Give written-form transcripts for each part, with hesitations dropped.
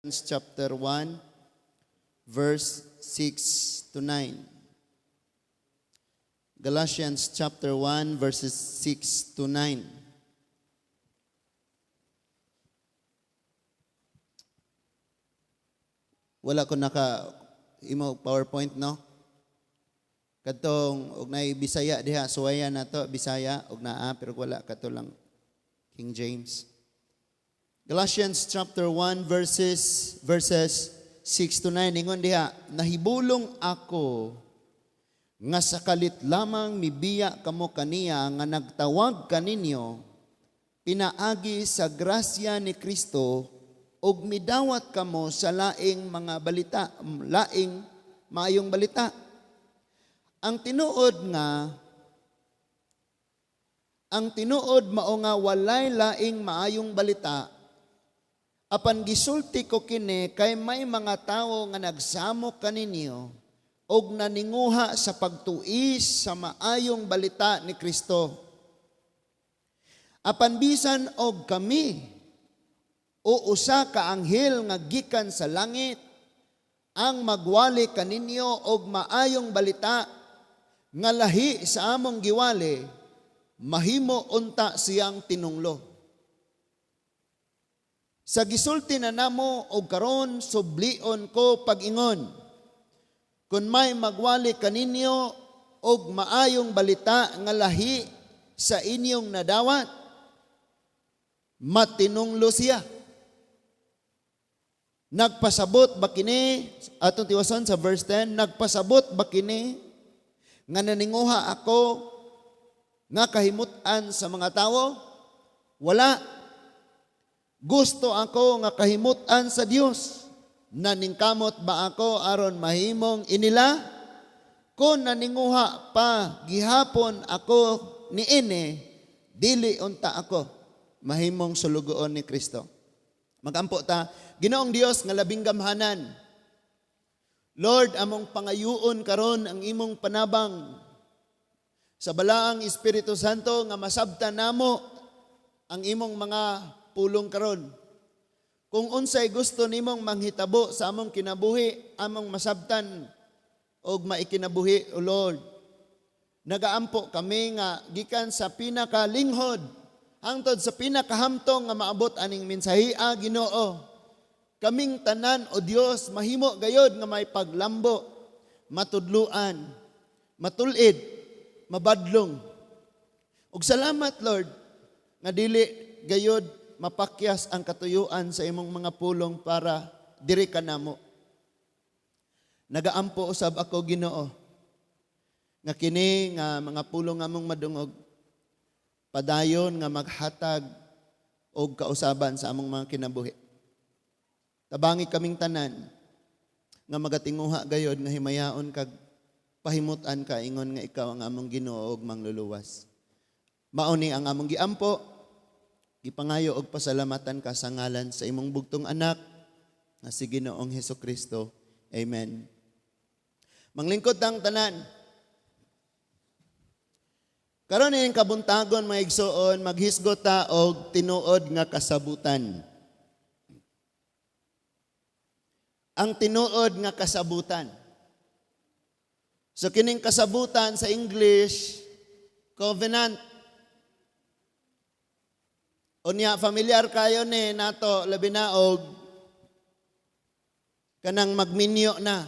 chapter 1, verse 6 to 9. Galatians chapter 1, verses 6 to 9. Wala ko imo PowerPoint, no? Katong og nay Bisaya diha, suwaya na to Bisaya og naa pero wala kato lang King James. Galatians chapter 1 verses 6 to 9 ingon diha, nahibulong ako nga sakalit lamang mibiya kamo kaniya nga nagtawag kaninyo pinaagi sa grasya ni Kristo og midawat kamo sa laing mga balita, laing maayong balita. Ang tinuod mao nga walay laing maayong balita. Apan gisulti ko kini kay may mga tawo nga nagsamok kaninyo og naninguha sa pagtuis sa maayong balita ni Kristo. Apan bisan og kami o usa ka anghel nga gikan sa langit ang magwali kaninyo og maayong balita nga lahi sa among giwali, mahimo unta siyang tinunglo. Sa gisulti na namo og karon sublion ko pag-ingon, kung may magwali kaninyo og maayong balita nga lahi sa inyong nadawat, matinunglo siya. Nagpasabot ba kini, atong tiwason sa verse 10, nagpasabot ba kini nga naninguha ako nga kahimutan sa mga tao? Wala. Gusto ako nga kahimutan sa Dios. Naningkamot ba ako aron mahimong inila? Kung naninguha pa gihapon ako niini, dili unta ako mahimong sulugoon ni Kristo. Magampo ta, Ginoong Dios nga labing gamhanan. Lord, among pangayuon karon ang imong panabang sa balaang Espiritu Santo nga masabtan namo ang imong mga pulong karon. Kung unsay gusto nimong manghitabo sa among kinabuhi, among masabtan og maikinabuhi, O Lord. Nagaampo kami nga gikan sa pinakalinghod hangtod sa pinakahamtong nga maabot aning mensahia, Ginoo. Kaming tanan, O Dios, mahimo gayod nga may paglambo, matudluan, matulid, mabadlong. Ug salamat, Lord, nga dili gayod mapakyas ang katuyuan sa imong mga pulong para diri kanamo. Nagaampo usab ako, Ginoo, nga kini nga mga pulong among madungog padayon nga maghatag og kausaban sa among mga kinabuhi. Tabangi kaming tanan nga magatinguha gayod nga himayaon kag pahimutan ka ingon nga ikaw ang among Ginoo ug mangluluwas. Mao ni ang among giampo, gipangayo og pasalamatan ka sa ngalan sa imong bugtong anak nga si Ginoong Hesukristo. Amen. Manglingkod tang tanan. Karon ning kabuntagon mga igsoon, maghisgot ta og tinuod nga kasabutan. Ang tinuod nga kasabutan. So kining kasabutan sa English, covenant. Unya familiar kayo ni nato labi na og kanang magminyo na.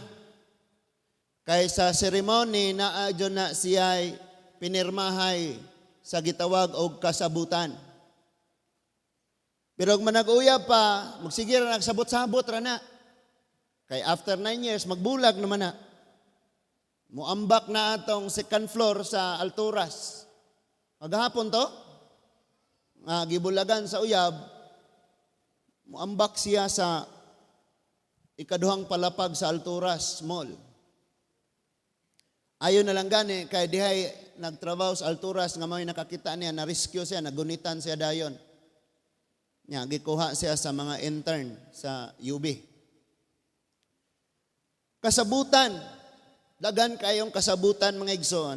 Kay sa ceremony na adyo na siya'y pinirmahay sa gitawag og kasabutan. Pero kung manag-uyab pa, magsige ra nagsabot-sabot ra na. Kay after 9 years, magbulag naman na. Muambak na atong second floor sa Alturas. Maghapon to, gibulagan sa uyab, muambak siya sa ikaduhang palapag sa Alturas Mall. Ayon na lang gani, kay dihay nagtrabaho sa Alturas, nga may nakakita niya, na-rescue siya, nagunitan siya dayon. Nya, gikuha siya sa mga intern sa UB. Kasabutan, dagan kayong kasabutan mga igsoon.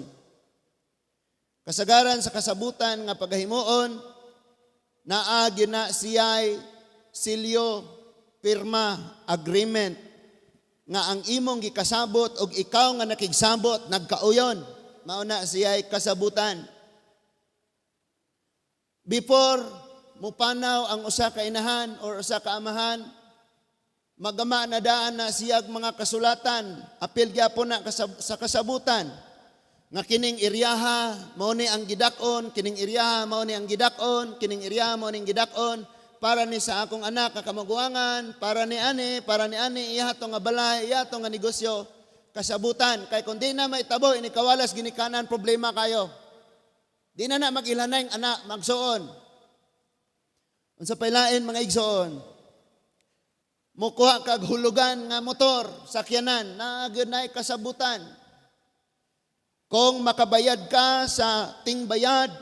Kasagaran sa kasabutan nga pagahimuon, naagi na siya'y silyo pirma, agreement, nga ang imong gikasabot og ikaw nga nakigsabot, nagkauyon, mauna siya'y kasabutan. Before mupanaw ang usa ka inahan or usa ka amahan, magama na daan na siyag mga kasulatan, apil gyapon na sa kasabutan, nga kining iryaha mao ni ang gidakon, kining iryaha mao ni ang gidakon, kining iryaha mao ni ang gidakon, para ni sa akong anak nga kamaguangan, para ni ani, iya to nga balay, iya to nga negosyo, kasabutan. Kay kung di na maitabo, inikawalas ginikanan, problema kayo. Di na mag-ilanay ang anak, magsuon. Unsa paylain mga igsoon, mukuha kag hulugan nga motor, sakyanan, na gunay kasabutan. Kung makabayad ka sa tingbayad,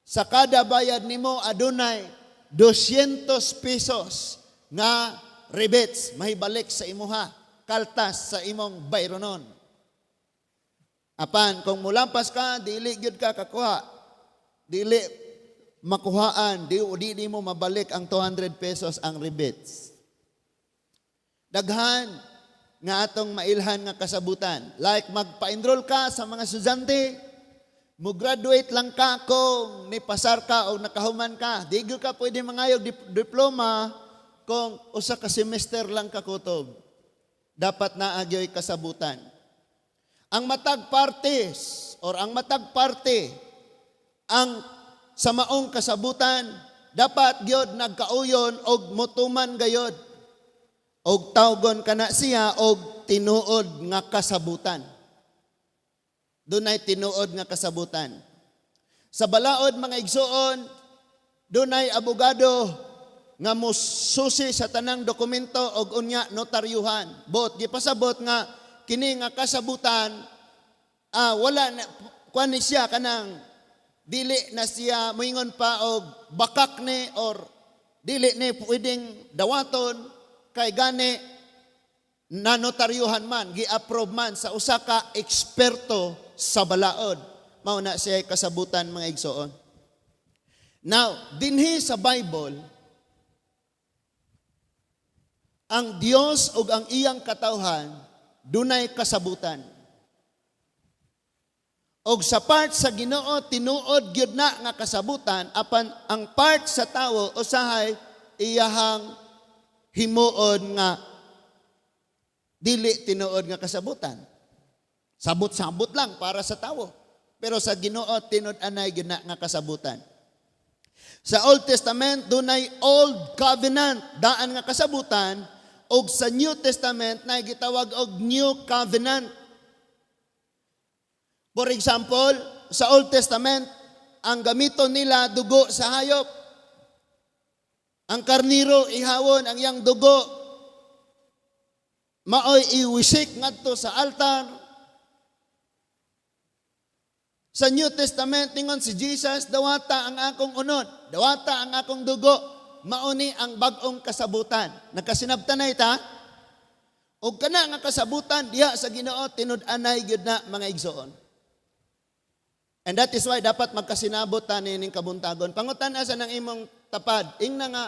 sa kada bayad nimo adunay 200 pesos nga rebates, mahibalik sa imuha, kaltas sa imong bayronon. Apan, kung mulampas ka, dili gyud ka kakuha, dili makuhaan, di mo mabalik ang 200 pesos ang rebates. Daghan nga atong mailhan nga kasabutan. Like magpa-enroll ka sa mga estudyante, mo-graduate lang ka kung nipasar ka o nakahuman ka. Di gyud ka pwede mangayog diploma kung usa ka semester lang ka kutob. Dapat na agyoy kasabutan. Ang matag parties or ang matag parte ang sa maong kasabutan, dapat gyud nagkauyon og motuman gayod. Og tawgon kana siya og tinuod nga kasabutan. Dunay tinuod nga kasabutan. Sa balaod mga igsoon, dunay abogado nga mususi sa tanang dokumento og unya notaryuhan. Bot gipasabot nga kini nga kasabutan wala na kuan ni siya kanang dili na siya moingon pa og bakak ni or dili ni pwedeng dawaton kay gani na notaryuhan man, gi-approve man sa usa ka eksperto sa balaod. Mao na siya kasabutan mga igsoon. Now, dinhi sa Bible, ang Dios ug ang iyang katawhan dunay kasabutan. Og sa part sa Ginoo tinuod gyud na nga kasabutan, apan ang part sa tawo usahay iyahang himuon nga dili tinuod nga kasabutan. Sabot-sabot lang para sa tawo. Pero sa Ginoo tinud-anay gyud na nga kasabutan. Sa Old Testament dunay Old Covenant daan nga kasabutan, og sa New Testament na gitawag og New Covenant. For example, sa Old Testament ang gamiton nila dugo sa hayop. Ang karniro ihawon ang iyang dugo, maoy iwisik ngadto sa altar. Sa New Testament ningon si Jesus, dawata ang akong unod, dawata ang akong dugo, mauni ang bag-ong kasabutan. Nagkasinabtanay ta? Og kana nga kasabutan diha sa Ginoo tinud-anay gyud na mga igsoon. And that is why dapat magkasinabot ta nining kabuntagon. Pangutan-a sa nang imong tapad, ingna nga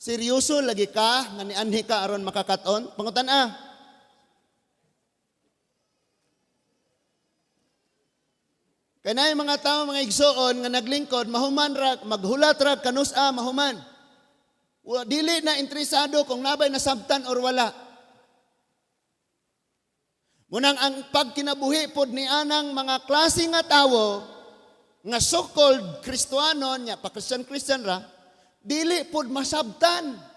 seryoso lagi ka nga nianhi ka aron makakaton. Pangutan-a. Kanay mga tao mga igsoon nga naglingkod mahuman ra maghulat ra kanus-a mahuman. Dili na interesado kung nabay nasabtan or wala. Munang ang pagkinabuhi pod ni anang mga klase nga tawo nga so-called Kristiyano nya pa Christian ra dili pod masabtan.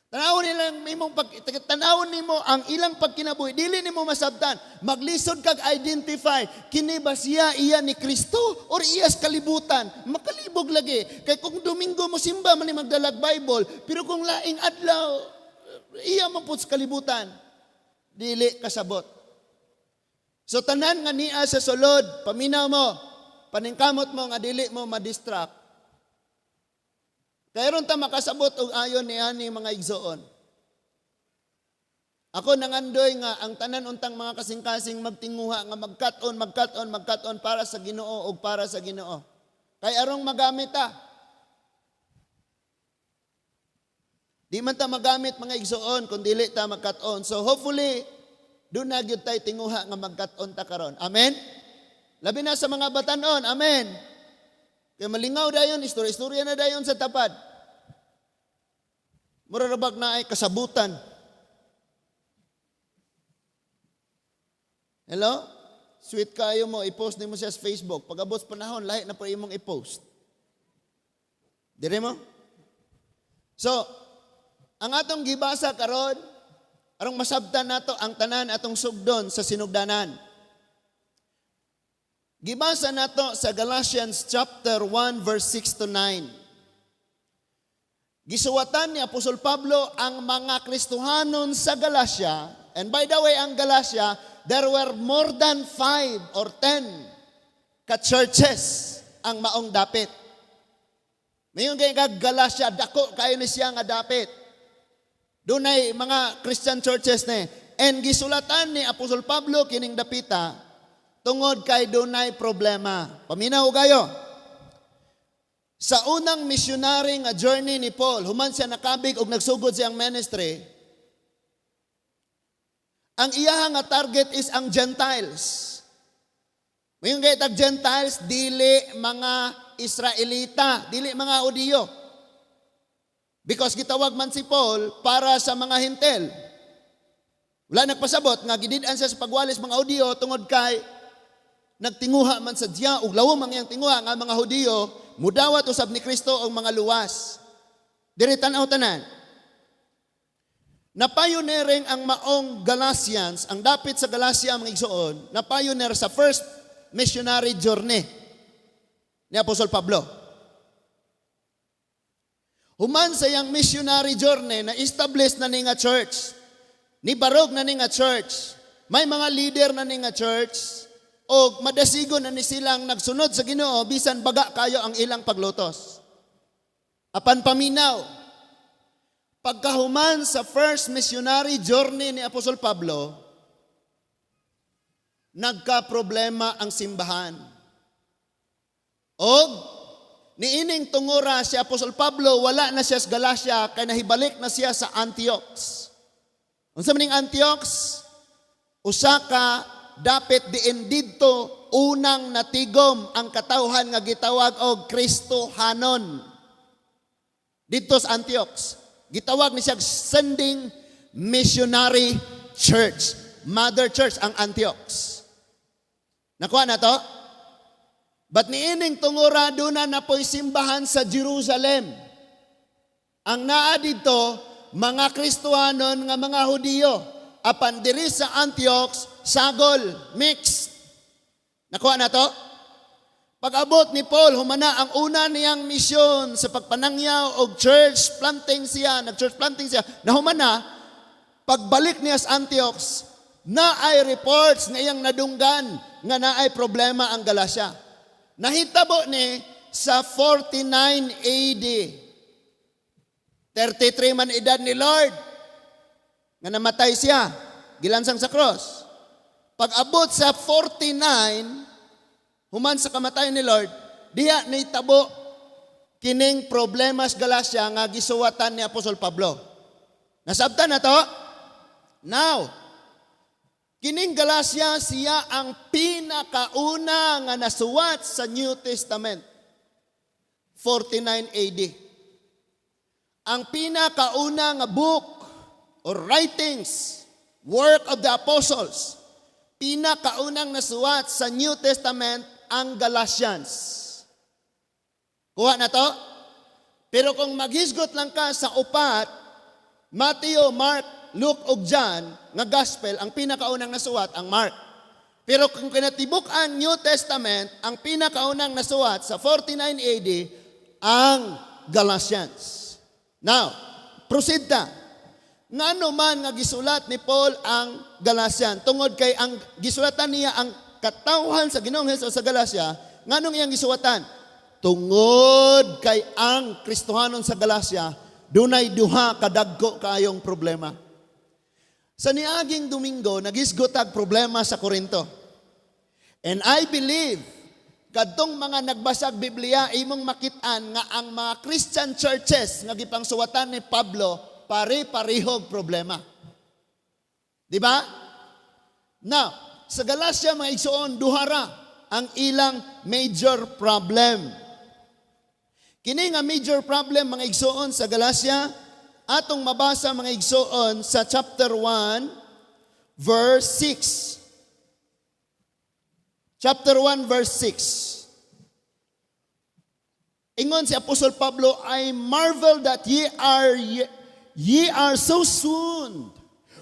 Tanawon nimo ang ilang pagkinabuhi dili nimo masabtan. Maglisod kag identify kini ba siya iya ni Kristo or iya sa kalibutan. Makalibog lagi kay kung Domingo mo simba man ni magdalag Bible pero kung laing adlaw iya man pud sa kalibutan. Dili kasabot. So tanan nga niya sa sulod, paminaw mo, paningkamot mo nga dili mo ma-distract. Kaya ron ta makasabot og ayon ni ani mga igsoon. Ako nangandoy nga ang tanan untang mga kasing-kasing magtinguha nga magkat-on para sa Ginoo og para sa Ginoo. Kay arong magamit ta. Di man ta magamit mga igsuon kung dili ta magkat-on. So hopefully, doon na gyud tay tinguha nga magkat-on ta karon. Amen? Labi na sa mga batanon. Amen? Kaya malingaw dayon, istorya na dayon sa tapad. Murarabag na ay kasabutan. Hello? Sweet kayo mo, i-post mo siya sa Facebook. Pag abot panahon, lahi na pa imong i-post. Dire mo? So, ang atong gibasa karon, arong masabtan nato ang tanan atong sugdon sa sinugdanan. Gibasa nato sa Galatians chapter 1 verse 6 to 9. Gisuwatan ni Apostol Pablo ang mga Kristohanon sa Galacia, and by the way, ang Galacia, there were more than 5 or 10 ka-churches ang maong dapit. Mayon kay Galacia, dako kayo ni siya nga dapit. Doon ay mga Christian churches ni. And gisulatan ni Apostol Pablo kining dapita, tungod kay doon ay problema. Paminaw kayo. Sa unang missionary nga journey ni Paul, human siya nakabig og nagsugod siyang ministry, ang iya nga target is ang Gentiles. Mayon kay tag Gentiles, dili mga Israelita, dili mga Hudiyo. Because gitawag man si Paul para sa mga Hintel. Wala nagpasabot nga gidid-an siya sa pagwalis mga Hudiyo tungod kay nagtinguha man sa diya ug lawo man iyang tinguha nga mga Hudiyo mudawat usab ni Kristo og mga luwas. Diri tan-aw tanan. Napayonering ang maong Galatians, ang dapit sa Galacia mga igsoon, napayoner sa first missionary journey ni Apostol Pablo. Human sa iyang missionary journey na establish na ni nga church, ni barog na ni nga church, may mga leader na ni nga church, o madasigo na ni silang nagsunod sa Ginoo bisan baga kayo ang ilang paglutos. Apan paminaw, pagkahuman sa first missionary journey ni Apostol Pablo, nagka-problema ang simbahan. Og niining tungura si Apostol Pablo, wala na siya sa Galacia, kay nahibalik na siya sa Antioch. Unsa maning Antioch? Usa ka dapit diin didto unang natigom ang katawhan nga gitawag og Kristohanon. Dito sa Antioch, gitawag ni siya sending missionary church. Mother church ang Antioch. Nakuha na to? But niining tungura doon na po'y simbahan sa Jerusalem. Ang naa dito, mga Kristohanon nga mga Hudiyo. Apan diri sa Antioch, sagol, mixed. Nakuha na to? Pag-abot ni Paul, humana ang una niyang misyon sa pagpanangyaw og church planting siya, nag-church planting siya, na humana, pagbalik niya sa Antioch, na ay reports nga iyang nadunggan nga na ay problema ang Galacia. Nahitabo ni sa 49 AD. 33 man edad ni Lord nga namatay siya, gilansang sa cross. Pag-abot sa 49, human sa kamatayan ni Lord, diha nahitabo kining problema sa Galacia nga gisuwatan ni Apostol Pablo. Nasabtan na to? Now, kining Galacia, siya ang pinakauna nga nasuwat sa New Testament. 49 AD. Ang pinakauna nga book or writings, work of the apostles, pinakaunang nasuwat sa New Testament ang Galatians. Kuha na to? Pero kung maghisgot lang ka sa upat, Matthew, Mark, Luke ug John nga gospel, ang pinakaunang nasuwat ang Mark. Pero kung kinatibuk ang New Testament, ang pinakaunang nasuwat sa 49 AD ang Galatians. Now, proceed ta. Ngano man nga gisulat ni Paul ang Galatian, tungod kay ang gisulatan niya ang katawhan sa Ginoong Hesus sa Galacia, nganong iyang gisulatan? Tungod kay ang Kristohanon sa Galacia, dunay duha kadagko kayong problema. Sa niaging Domingo, nagisgotag problema sa Korinto. And I believe, kadtong mga nagbasag Biblia, imong makitaan nga ang mga Christian churches nga gipangsuwatan ni Pablo, pare-parehog problema. Di ba? Now, sa Galacia mga igsoon, duhara ang ilang major problem. Kini nga major problem mga igsoon sa Galacia, atong mabasa mga igsoon sa chapter 1, verse 6. Chapter 1, verse 6. Ingon si Apostol Pablo, I marvel that ye are so soon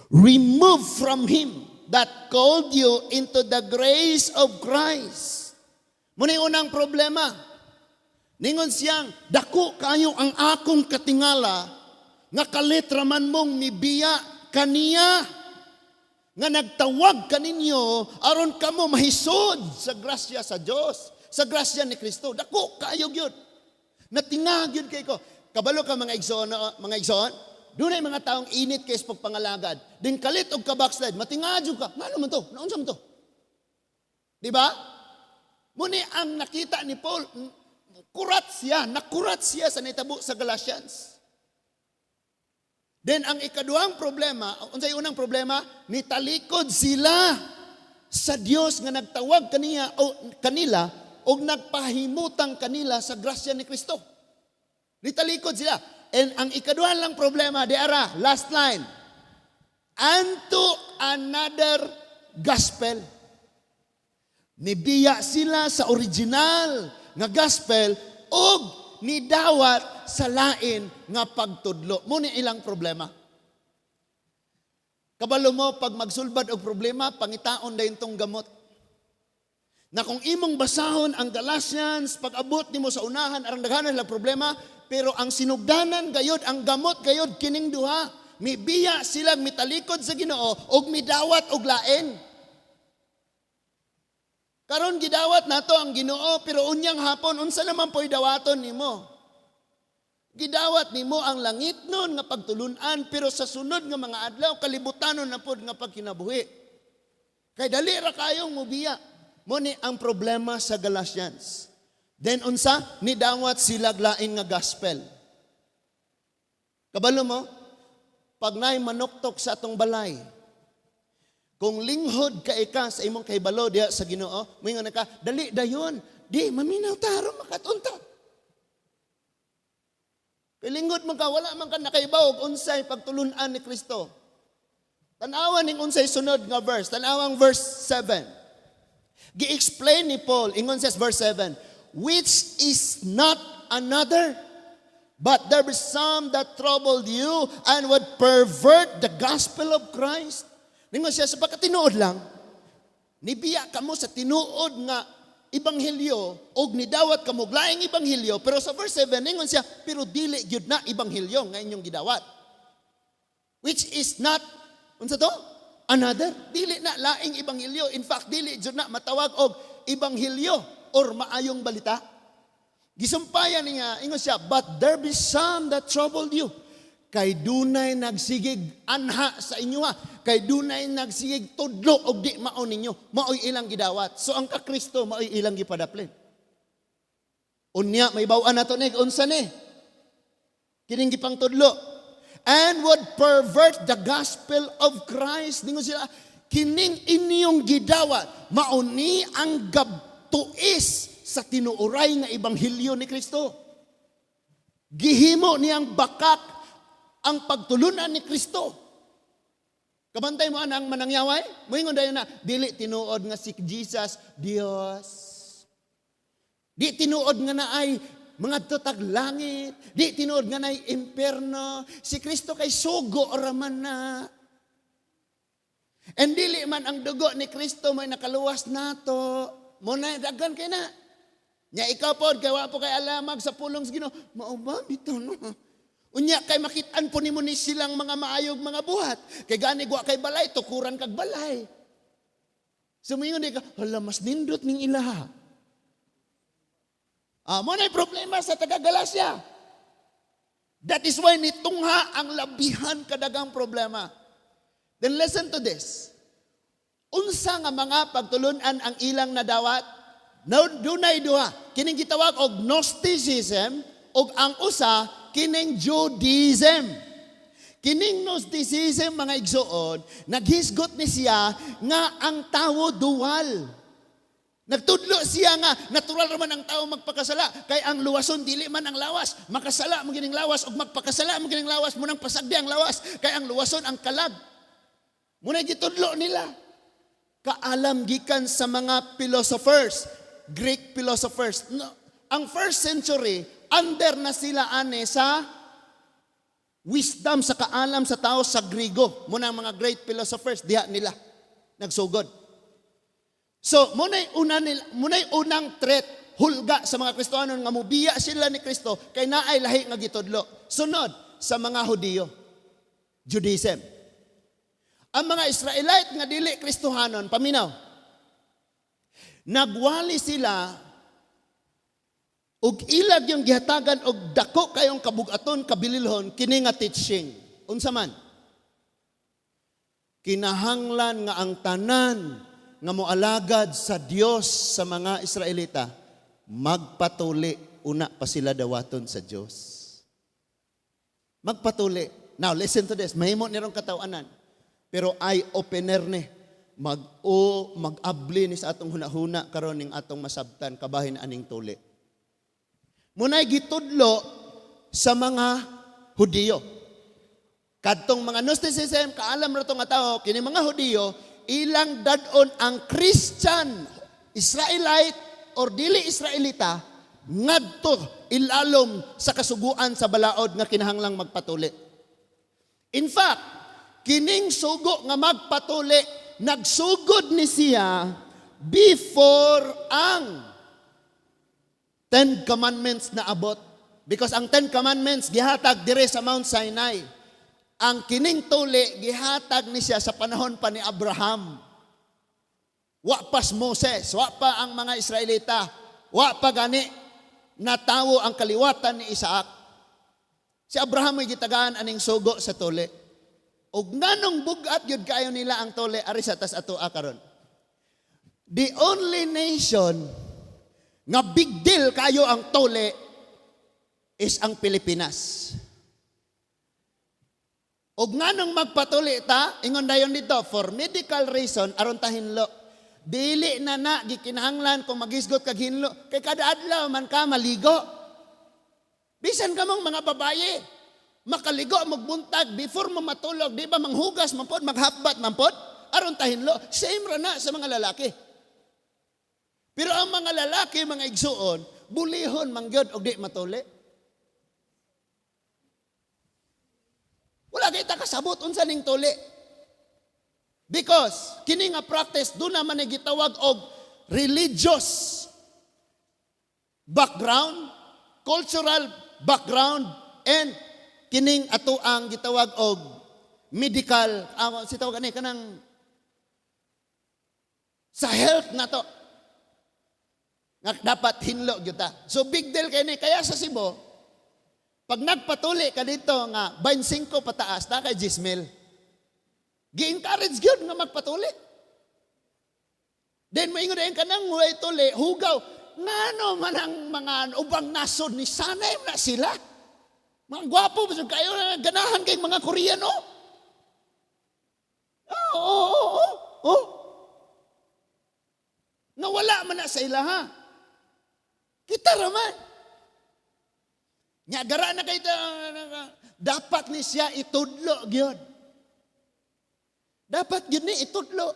removed from him that called you into the grace of Christ. Muna yung unang problema. Ningon siyang, dako kayo ang akong katingala, nga kalitraman mong mibiya kaniya, nga nagtawag kaninyo, aron kamo mahisod sa grasya sa Diyos, sa grasya ni Kristo. Dako kayo yun. Natingag yun kay ko. Kabalo ka mga igsoon, doon ay mga taong init kay sa pagpangalagad. Din kalit og ka-backslide, matingad yun ka. Nga naman to? Naunsa man to? Diba? Muni ang nakita ni Paul, nakurat siya sa nitabo sa Galatians. Then ang ikaduhang problema, unsay unang problema, nitalikod sila sa Dios nga nagtawag kanila o nagpahimutang kanila sa grasya ni Kristo. Nitalikod sila. And ang ikaduhang lang problema, last line, unto another gospel. Nibiya sila sa original nga gospel og nidawat sa lain nga pagtudlo. Muna ilang problema. Kabalo mo, pag magsulbad og problema, pangitaon dayon tong gamot. Na kung imong basahon ang Galatians, pag-abot nimo sa unahan, arang daghanan sila problema, pero ang sinugdanan gayod, ang gamot gayod, kining duha. Mibiya silang mitalikod sa Ginoo og midawat og lain. Karon gidawat nato ang Ginoo, pero unyang hapon, unsa naman po'y dawaton nimo? Gidawat nimo ang langit nun nga pagtulunan, pero sa sunod nga mga adlaw, kalibutanon na pod nga pagkinabuhi. Kay dali ra kayong mubiya. Muni ang problema sa Galatians. Then unsa, nidawat sila lain nga gospel. Kabalo mo, pag nay manuktok sa atong balay, kung linghod ka ika sa imong kahibalo diha sa Ginoo, moingon ka, dali dayon, di maminaw taro makatunta. Kay linghod man ka, wala man ka nakaibaw unsay pagtulunan ni Kristo. Tanawan ning unsay sunod nga verse, tanawang verse 7. Gi-explain ni Paul, ingon says verse 7, which is not another, but there be some that troubled you and would pervert the gospel of Christ. Ningon siya, sa pagkatinuod lang, nibiya ka mo sa tinuod nga ibanghilyo, o nidawat ka mo laing ibanghilyo, pero sa verse 7, ningon siya, pero dili gyud na ibanghilyo nga inyong gidawat. Which is not, unsa to? Another, dili na laing ibanghilyo. In fact, dili jud na matawag og ibanghilyo or maayong balita. Gisumpayan niya, ingon siya, but there be some that troubled you. Kay dunay nagsigig anha sa inyo ha. Kay dunay nagsigig tudlo og di mao ninyo. Maoy ilang gidawat. So ang ka-Kristo maoy ilang gipadaplin. Unya may baw-an nato ni unsa ni? Kining gipang tudlo. And would pervert the gospel of Christ. Ningon sila, kining inyong gidawat, mauni ang gabtuis sa tinuoray nga ibanghilyo ni Kristo. Gihimo niyang bakak ang pagtulunan ni Kristo. Kabantay mo anang manangyaway? Moingon dayon na, dili tinuod nga si Jesus, Dios. Di tinuod nga na ay mga tutag langit, di tinuod nga na'y imperno, si Kristo kay sugo raman na. And dili man ang dugo ni Kristo may nakaluwas nato, muna dagan kay na. Nya ikaw pod, kay wa po kay alamag sa pulong sa Ginoo, mauba, bito no. Unya kay makitaan po nimo ni silang mga maayog mga buhat, kay gani wa kay balay, tukuran kag balay. Sumingon di ka, hala mas nindot ning ilaha. Muna problema sa taga-Galacia. That is why nitungha ang labihan kadagang problema. Then listen to this. Unsa nga mga pagtulunan ang ilang nadawat? Dunay duha. Kining gitawag og Gnosticism og ang usa kining Judaism. Kining Gnosticism, mga igsoon, naghisgot ni siya nga ang tao dual. Nagtudlo siya nga, natural naman ang tao magpakasala, kay ang luwason dili man ang lawas, makasala mo gining lawas, o magpakasala mo gining lawas, munang pasagdi ang lawas, kay ang luwason ang kalag. Muna gitudlo nila. Kaalam gikan sa mga philosophers, Greek philosophers. No, ang first century, under na sila ane sa wisdom, sa kaalam sa tao sa Grigo. Muna ang mga great philosophers, diha nila nagsugod. So, muna'y unang threat, hulga sa mga Kristohanon nga mubiya sila ni Kristo kay naay lahi nga gitudlo. Sunod sa mga Hudiyo, Judaism. Ang mga Israelite nga dili Kristohanon, paminaw, nagwali sila ug ilag yung gihatagan og dako kayong kabugaton, kabililhon, kini nga teaching. Unsa man? Kinahanglan nga ang tanan nga moalagad sa Dios sa mga Israelita, magpatuli, una pa sila dawaton sa Dios. Magpatuli. Now, listen to this. Mahimo nirong katawanan. Pero eye-opener ni. Mag-abli ni sa atong hunahuna karon ning atong masabtan, kabahin aning tuli. Muna'y gitudlo sa mga Hudiyo. Kadtong mga Gnosticism, kaalam ra to nga tao, kini mga Hudiyo, ilang dadon ang Christian, Israelite, or dili Israelita, ngadto ilalom sa kasuguan sa balaod nga kinahanglang magpatuli. In fact, kining sugo nga magpatuli, nagsugod ni siya before ang 10 Commandments na abot. Because ang 10 Commandments gihatag dire sa Mount Sinai. Ang kining tuli, gihatag ni siya sa panahon pa ni Abraham. Wa pas Moses, wa pa ang mga Israelita, wa pa gani natawo ang kaliwatan ni Isaac. Si Abraham ay gitagaan aning sugo sa tuli. Ug nganong bugat yun kayo nila ang tuli, ari sa tas ato karon. The only nation nga big deal kayo ang tuli is ang Pilipinas. Og nganong magpatuli ta, ingon dayon dito, for medical reason, aron ta hinlo. Dili na gikinahanglan kung magisgot kag hinlo. Kay kada adlaw man ka maligo. Bisan ka mong mga babaye, makaligo, magbuntag, before mo matulog, di ba manghugas, mampod, maghapbat, mampod, aron ta hinlo. Same ra na sa mga lalaki. Pero ang mga lalaki, mga igsuon, bulihon, mangyod, og di matuli. Wala kita kasabot unsa ning tuli. Because kini nga practice do naman ay gitawag og religious background, cultural background, and kining ato ang gitawag og medical, si tawag ani kanang sa health na to. Nga dapat hinlo gyud ta. So big deal kini kaya sa Cebu. Pag nagpatuli ka dito nga 25 pataas, na kay 10,000. Gi-encourage gyud nga magpatuli. Then moingon din ka nang huway tuli, hugaw. Ngano man ang mga ubang nasod ni sanay na sila. Mga gwapo, basag kayo na ganahan kay mga Koreano. Oh. Nawala man na sa ila ha. Kita raman. Nya gara na kay dapat ni siya itudlo gyud. Dapat gyud ni itudlo.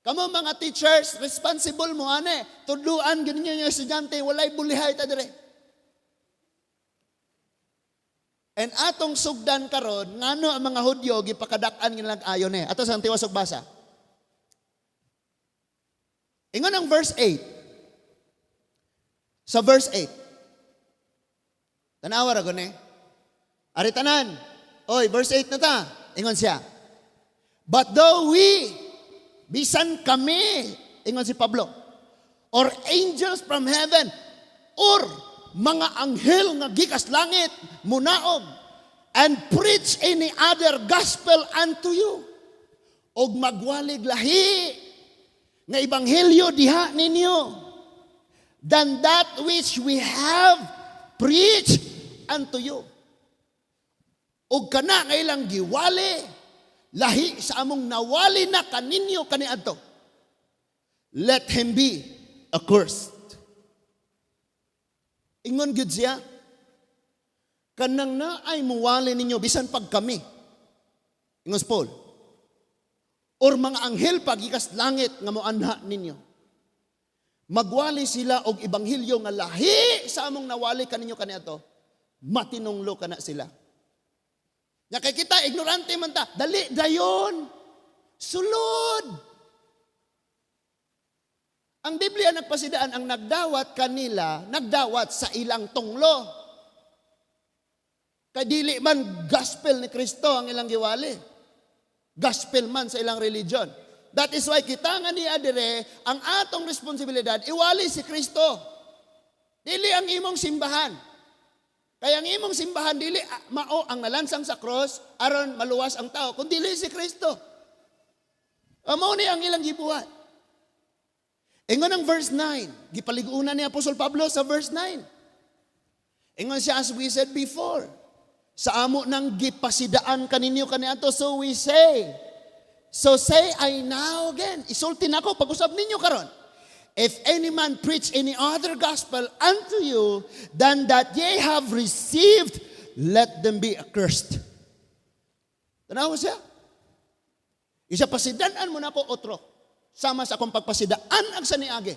Kamo mga teachers responsible mo ane, tudluan gyud ninyo yung estudyante, walay bulihay ta dire. And atong sugdan karon ngano ang mga Hudyo gipakadak-an nilang ayon ni. Ato sa tiwas og basa. Ingon ang verse 8. Sa verse 8. Tanawa ra gani. Ari tanan. Oy, verse 8 na ta. Ingon siya. But though we, bisan kami, ingon si Pablo, or angels from heaven, or mga anghel nga gikas langit, munaog, and preach any other gospel unto you, og magwalig lahi, nga ebanghelyo diha ninyo, than that which we have preached unto you. ug kana nga ilang giwali, lahi sa among nawali na kaninyo kaniadto. Let him be accursed. Ingon gyud siya, kanang naay muwali ninyo bisan pag kami. Ingon si Paul. Or mga anghel pagikas langit nga moanha ninyo. Magwali sila og ibanghilyo nga lahi sa among nawali kaninyo kaniadto. Matinunglo kana sila. Nya kay kita ignorante man ta, dali dayon. Sulod. Ang Biblia nagpasidaan ang nagdawat kanila, nagdawat sa ilang tunglo. Kay dili man gospel ni Kristo ang ilang giwali. Gospel man sa ilang religion. That is why kita nga ni adire, ang atong responsibilidad, iwali si Kristo. Dili ang imong simbahan. Kaya ang imong simbahan, dili mao ang nalansang sa cross, aron maluwas ang tao, kundi dili si Kristo. Mao ni ang ilang gibuhat. Ingon ang verse 9, gipaligunan ni Apostol Pablo sa verse 9. Ingon siya, as we said before, sa amo nang gipasidaan kaninyo kaniadto, so we say. So say I now again. Isulti na ako, pag-usap ninyo karon. If any man preach any other gospel unto you than that ye have received, let them be accursed. Tanaw siya. Isa pasidaan mo na ko otro. Sama sa akong pagpasidaan ang saniage.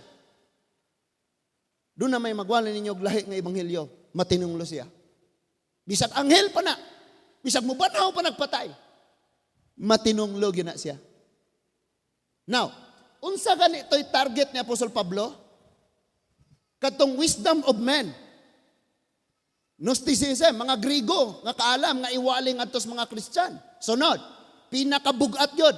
Doon na may magwala ninyo lahi nga ebanghelyo, matinunglo siya. Bisag anghel pa na, bisag mubanaw pa nagpatay, matinunglo na siya. Now, unsa ganito'y target ni Apostol Pablo? Katong wisdom of men. Gnosticism, mga Grigo, nga kaalam, nga iwaling atos mga Kristyan. Sunod, pinakabugat yun,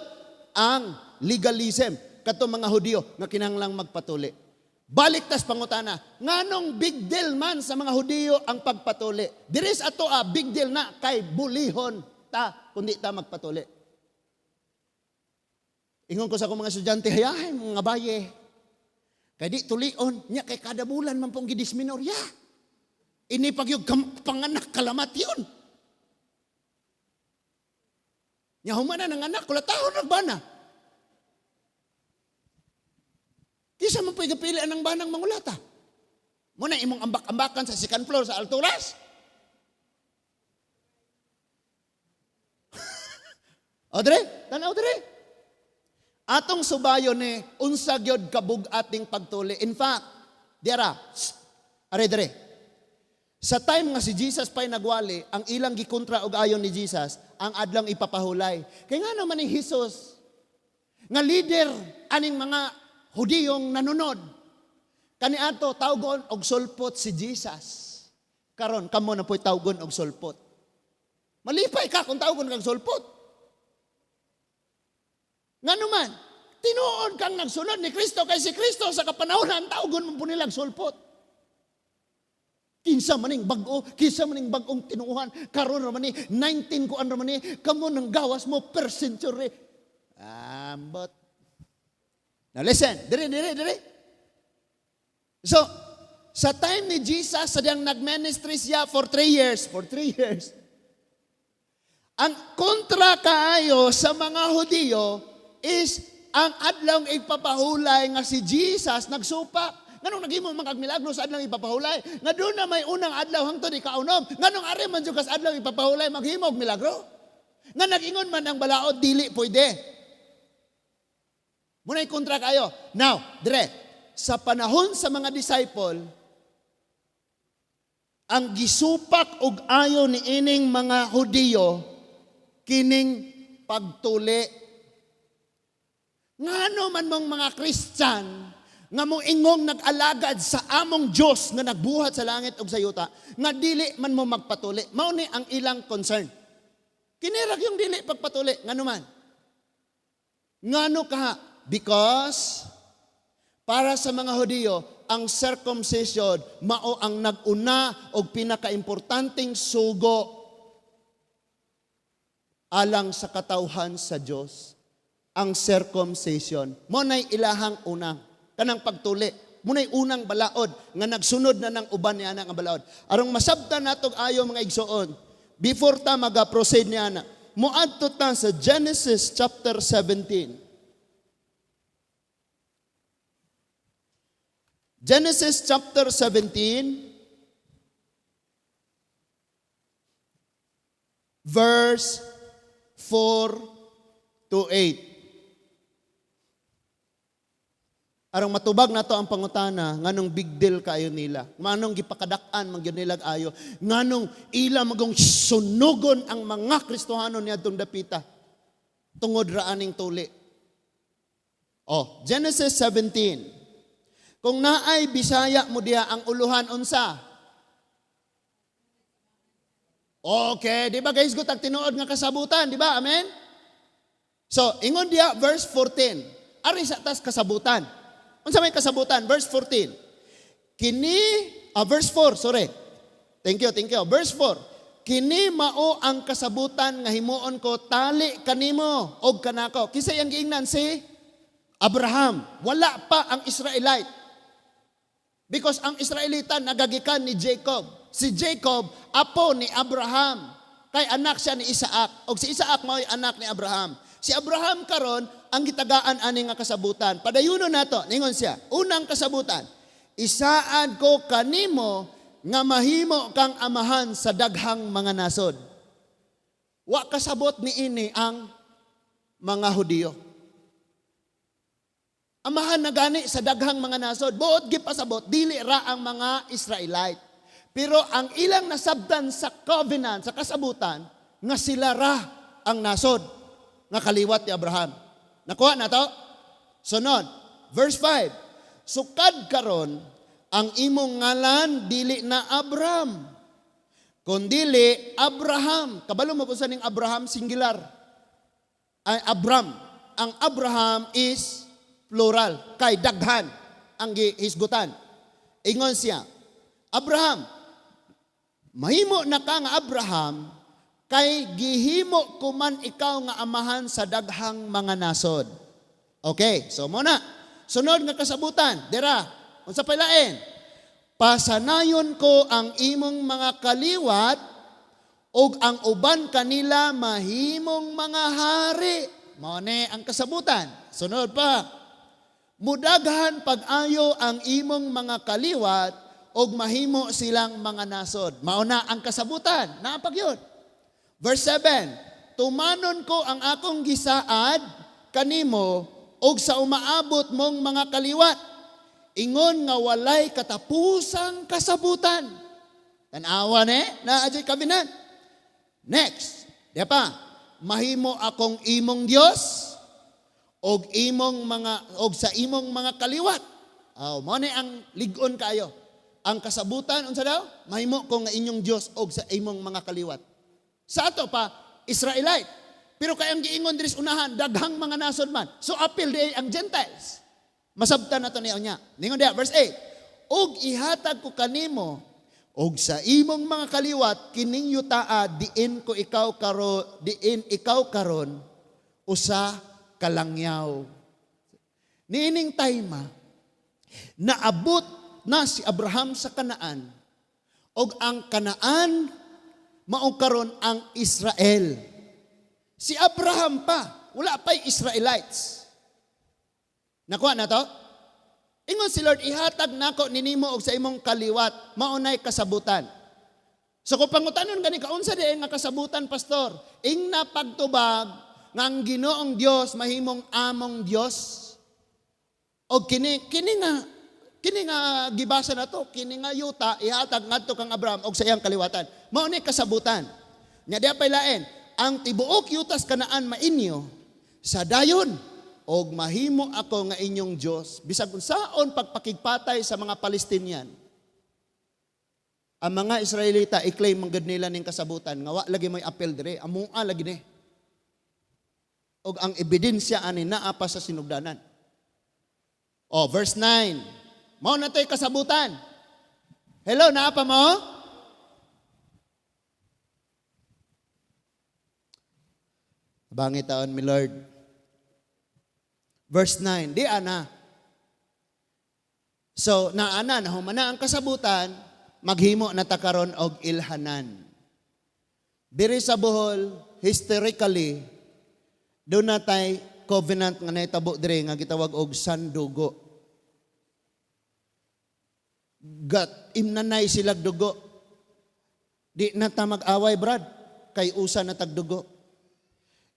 ang legalism, katong mga Hudyo, nga kinahanglang magpatuli. Balik tas pangutana, nganong big deal man sa mga Hudyo ang pagpatuli? Diris ato big deal na kay bulihon ta, kundi ta magpatuli. Ingon ko sa akong mga estudyante, hayahin mga baye. Kay di tulion, nya kay kada bulan man pong gidisminorya. Ini pagyug panganak kalamat yun. Nya humana ng anak, kulatahon nagbana. Kisa man po'y gapilian ng banang mangulata. Muna imong ambak-ambakan sa second floor sa alturas. O dire, tanaw dire. Atong subayon ni unsa gyud kabug ating pagtuli. In fact, diara, are dire. Sa time nga si Jesus pa'y nagwali, ang ilang gikontra og ayon ni Jesus, ang adlang ipapahulay. Kaya nga naman ni Jesus, nga leader aning mga Hudiyong nanunod. Kaniadto tawgon og sulpot si Jesus. Karon kamo na po'y tawgon og sulpot. Malipay ka kung tawgon kang sulpot. Nganuman, tinuod kang nagsunod ni Kristo kay si Kristo sa kapanahon tawgon mo po nilang sulpot. Kinsa maning bag-o, kinsa maning bag-ong tinuuhan, karon ra man ni 19 kuan ra man ni, kamo nang gawas mo per century. But now listen, dire. So, sa time ni Jesus, sadyang nag-ministry siya for 3 years. For 3 years. Ang kontra kaayo sa mga Hudyo is ang adlaw ipapahulay nga si Jesus nagsupak. Nganong naghimo mga milagro sa adlaw ipapahulay? Nga doon na may unang adlaw hangtod ikaunom. Nganong ari man jud kas adlaw ipapahulay maghimo og milagro? Nga nag-ingon man ang balaod dili pwede. Muna'y kontra kayo. Now, dire, sa panahon sa mga disciple, ang gisupak og ayo ni ining mga Hudyo, kining pagtuli. Ngano man mong mga Kristyan, nga mong ingong nag-alagad sa among Diyos nga nagbuhat sa langit ug sa yuta, nga dili man mo magpatuli. Mao ni ang ilang concern. Kinirag yung dili pagpatuli. Ngano man? Ngano ka? Because para sa mga Hudyo, ang circumcision mao ang nag-una o pinakaimportanteng sugo alang sa katawhan sa Dios. Ang circumcision mo nay ilahang unang kanang pagtuli. Mo nay unang balaod nga nagsunod na ng uban niya nga balaod. Arong masabtan natog ayo mga igsoon, Before ta maga-proceed niya na, muadto ta sa Genesis chapter 17. Genesis chapter 17, verse 4 to 8. Arang matubag na to ang pangutana, nganong big deal kayo nila. Nganong gipakadak-an, magyunilag ayo. Nganong ila magong sunugon ang mga Kristohano niya itong dapita. Tungod raaning tuli. Genesis 17. Kung naay Bisaya mo diya ang uluhan unsa. Okay, di ba guys, gutag tinuod nga kasabutan, di ba? Amen? So, ingon diya, verse 14. Ari sa tas kasabutan. Unsa may kasabutan? Verse 14. Verse 4, sorry. Thank you. Verse 4. Kini mao ang kasabutan nga himuon ko tali kanimo og kanako. Kisay ang giingnan si Abraham. Wala pa ang Israelite. Because ang Israelita nagagikan ni Jacob. Si Jacob, apo ni Abraham. Kay anak siya ni Isaac. O si Isaac mao'y anak ni Abraham. Si Abraham karon ang gitagaan ani nga kasabutan. Padayuno nato, ningon siya. Unang kasabutan, isaad ko kanimo nga mahimo kang amahan sa daghang mga nasod. Wa kasabot ni ini ang mga Hudiyo. Amahan na gani sa daghang mga nasod. Buot gipasabot, dili ra ang mga Israelite. Pero ang ilang nasabtan sa covenant, sa kasabutan, nga sila ra ang nasod nga kaliwat ni Abraham. Nakuha na to? Sunod, verse 5. Sukad karon ang imong ngalan dili na Abram, kundili Abraham. Kabalo mo kung saan yung Abraham singular? Ay Abram. Ang Abraham is plural, kay daghan ang gihisgutan. Ingon siya, Abraham, mahimo na ka nga Abraham, kay gihimo kuman ikaw nga amahan sa daghang mga nasod. Okay, so muna. Sunod nga kasabutan, dira, unsa pay lain? Pasanayon ko ang imong mga kaliwat ug ang uban kanila mahimong mga hari. Mao ni ang kasabutan. Sunod pa. Mudaghan pag-ayo ang imong mga kaliwat og mahimo silang mga nasod. Mao na ang kasabutan. Naapag yun. Verse 7. Tumanon ko ang akong gisaad kanimo og sa umaabot mong mga kaliwat. Ingon nga walay katapusang kasabutan. Tanawa na adjay kabinan. Next. Diya pa. Mahimo akong imong Dios og sa imong mga kaliwat. Mao ni ang lig-on kayo. Ang kasabutan unsa daw? Mahimo ko nga inyong Dios og sa imong mga kaliwat. Sa ato pa Israelite. Pero kay ang giingon diri unahan daghang mga nasod man. So appeal di ang Gentiles. Masabtan nato niya. Ningon diha verse 8. Og ihatag ko kanimo og sa imong mga kaliwat kining yutaa diin ikaw karon usa kalangyaw. Niining tayma, naabot na si Abraham sa Kanaan, og ang Kanaan, maong karon ang Israel. Si Abraham pa, wala pa'y Israelites. Nakuha na to? Ingon si Lord, ihatag nako ninimo og sa imong kaliwat, maunay kasabutan. So kung pangutanon gani kaunsa di nga kasabutan, pastor, ing napagtubag nga ang Ginoong Dios mahimong among Dios. O kini nga gibasa na to, kini nga yuta ihatag ngadto kang Abraham og sa iyang kaliwatan. Mao ni kasabutan. Nya diha pay lain, ang tibuok yutas Kanaan mainyo sa dayon og mahimo ako nga inyong Dios. Bisag unsaon pagpakigpatay sa mga Palestinian. Ang mga Israelita i-claim man gud nila ning kasabutan nga wa lagi may apel dire, amua lagi ni. Og ang ebidensya ani naa pa sa sinugdanan. Verse 9. Mao na to'y kasabutan. Hello, naa pa mo? Bangit taon mi Lord. Verse 9. Di ana. So, naana, nahumana ang kasabutan, maghimo na takaron og ilhanan. Diri sa Bohol, historically, doon natay covenant nga nahitabo diri nga gitawag og sandugo. Imnanay silag dugo. Di na ta mag-away, brad, kay usa na tagdugo.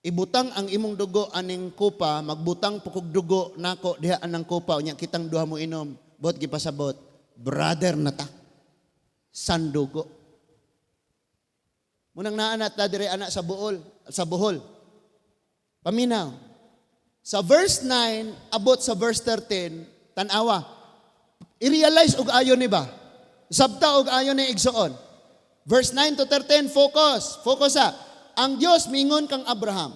Ibutang ang imong dugo aning kupa, magbutang pukog dugo nako diha anang kupa unya kitang duha mo inom. Bot gipasabot, brother na ta. Sandugo. Munang naanat ta dire anak sa Bohol. Paminaw. Sa verse 9 abot sa verse 13, tan-awa. I-realize og ayon ni ba? Sabta og ayon ni igsuon. Verse 9 to 13, focus. Focus sa. Ang Dios mingon kang Abraham.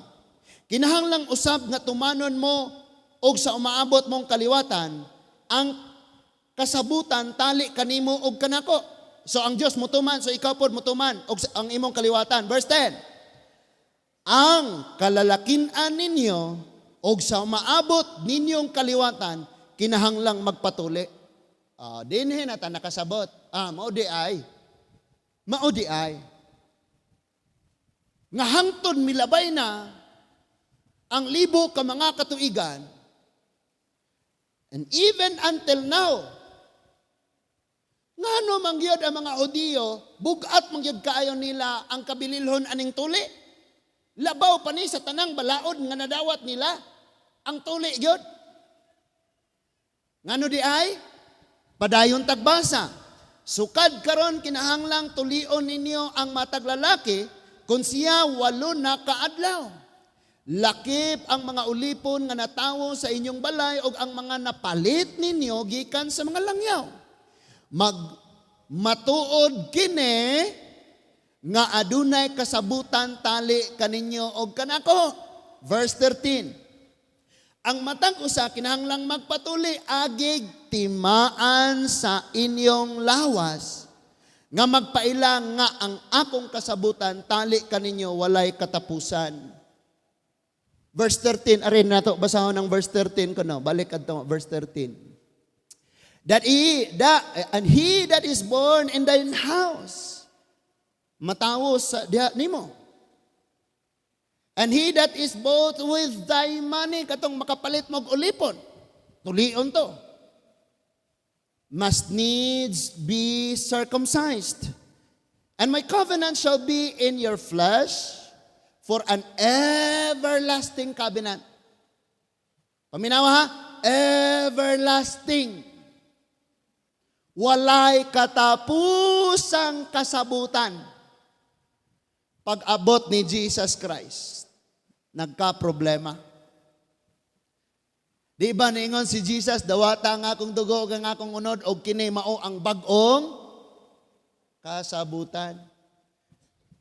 Kinahanglang usab nga tumanon mo og sa umaabot mong kaliwatan ang kasabutan tali kanimo og kanako. So ang Dios mutuman, so ikaw pod mutuman og ang imong kaliwatan. Verse 10. Ang kalalakin-an ninyo og sa umaabot ninyong kaliwatan kinahanglang magpatuli. Dinhi na ta nakasabot. Mao di ay. Nga hangtod milabay na ang libo ka mga katuigan, and even until now, ngano mangyod ang mga Hudiyo, bugat mangyod kaayo nila ang kabililhon aning tuli. Labaw pa ni sa tanang balaod nga nadawat nila ang tuli gyud. Ngano di ay? Padayon tagbasa. Sukad karon kinahanglang tulion ninyo ang matag lalaki kung siya 8 na kaadlaw. Lakip ang mga ulipon nga natawo sa inyong balay ug ang mga napalit ninyo gikan sa mga langyaw. Matuod kini nga adunay kasabutan tali kaninyo og kanako. Verse 13. Ang matang usa kinahanglang magpatuli agig timaan sa inyong lawas nga magpailang nga ang akong kasabutan tali kaninyo walay katapusan. Verse 13, arin nato basahon ang verse 13 kuno. Balik adto verse 13. And he that is born in thine house matawo sa diha nimo. And he that is bought with thy money, katong makapalit mo og ulipon, tulion to, must needs be circumcised. And my covenant shall be in your flesh for an everlasting covenant. Paminawa ha? Everlasting. Walay katapusang kasabutan. Pag-abot ni Jesus Christ, nagka-problema. Di ba ningon si Jesus, dawata nga akong dugo, nga akong unod, o kini mao ang bagong kasabutan.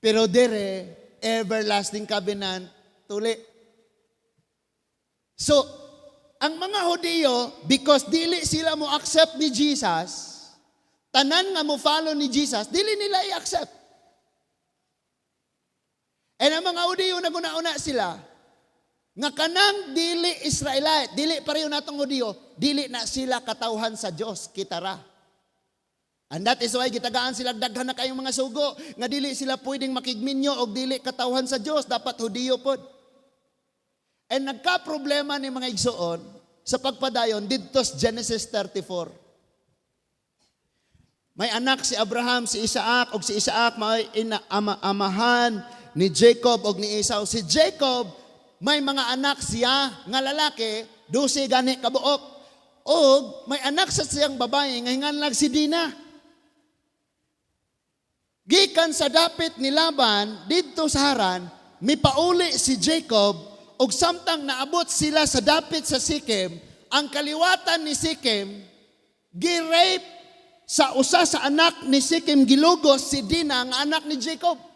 Pero dire, everlasting covenant, tuli. So, ang mga Hudiyo, because dili sila mo accept ni Jesus, tanan nga mo follow ni Jesus, dili nila i-accept. And ang mga Hudiyo naguna-una sila, nga kanang dili Israelite, dili pareho natong Hudiyo, dili na sila katawhan sa Dios, kitara. And that is why gitagaan sila daghan na kayong mga sugo, nga dili sila pwedeng makigminyo o dili katawhan sa Dios, dapat Hudiyo pod. And nagka-problema ni mga igsoon sa pagpadayon didto sa Genesis 34. May anak si Abraham, si Isaac, og si Isaac may amahan ni Jacob og ni Esau. Si Jacob, may mga anak siya nga lalaki, 12 gani kabuok. Og may anak sa siyang babae nga hinganlag si Dina. Gikan sa dapit ni Laban didto sa Haran, mipauli si Jacob og samtang naabot sila sa dapit sa Sikem, ang kaliwatan ni Sikem gi-rape sa usa sa anak ni Sikem, gilugos si Dina nga anak ni Jacob.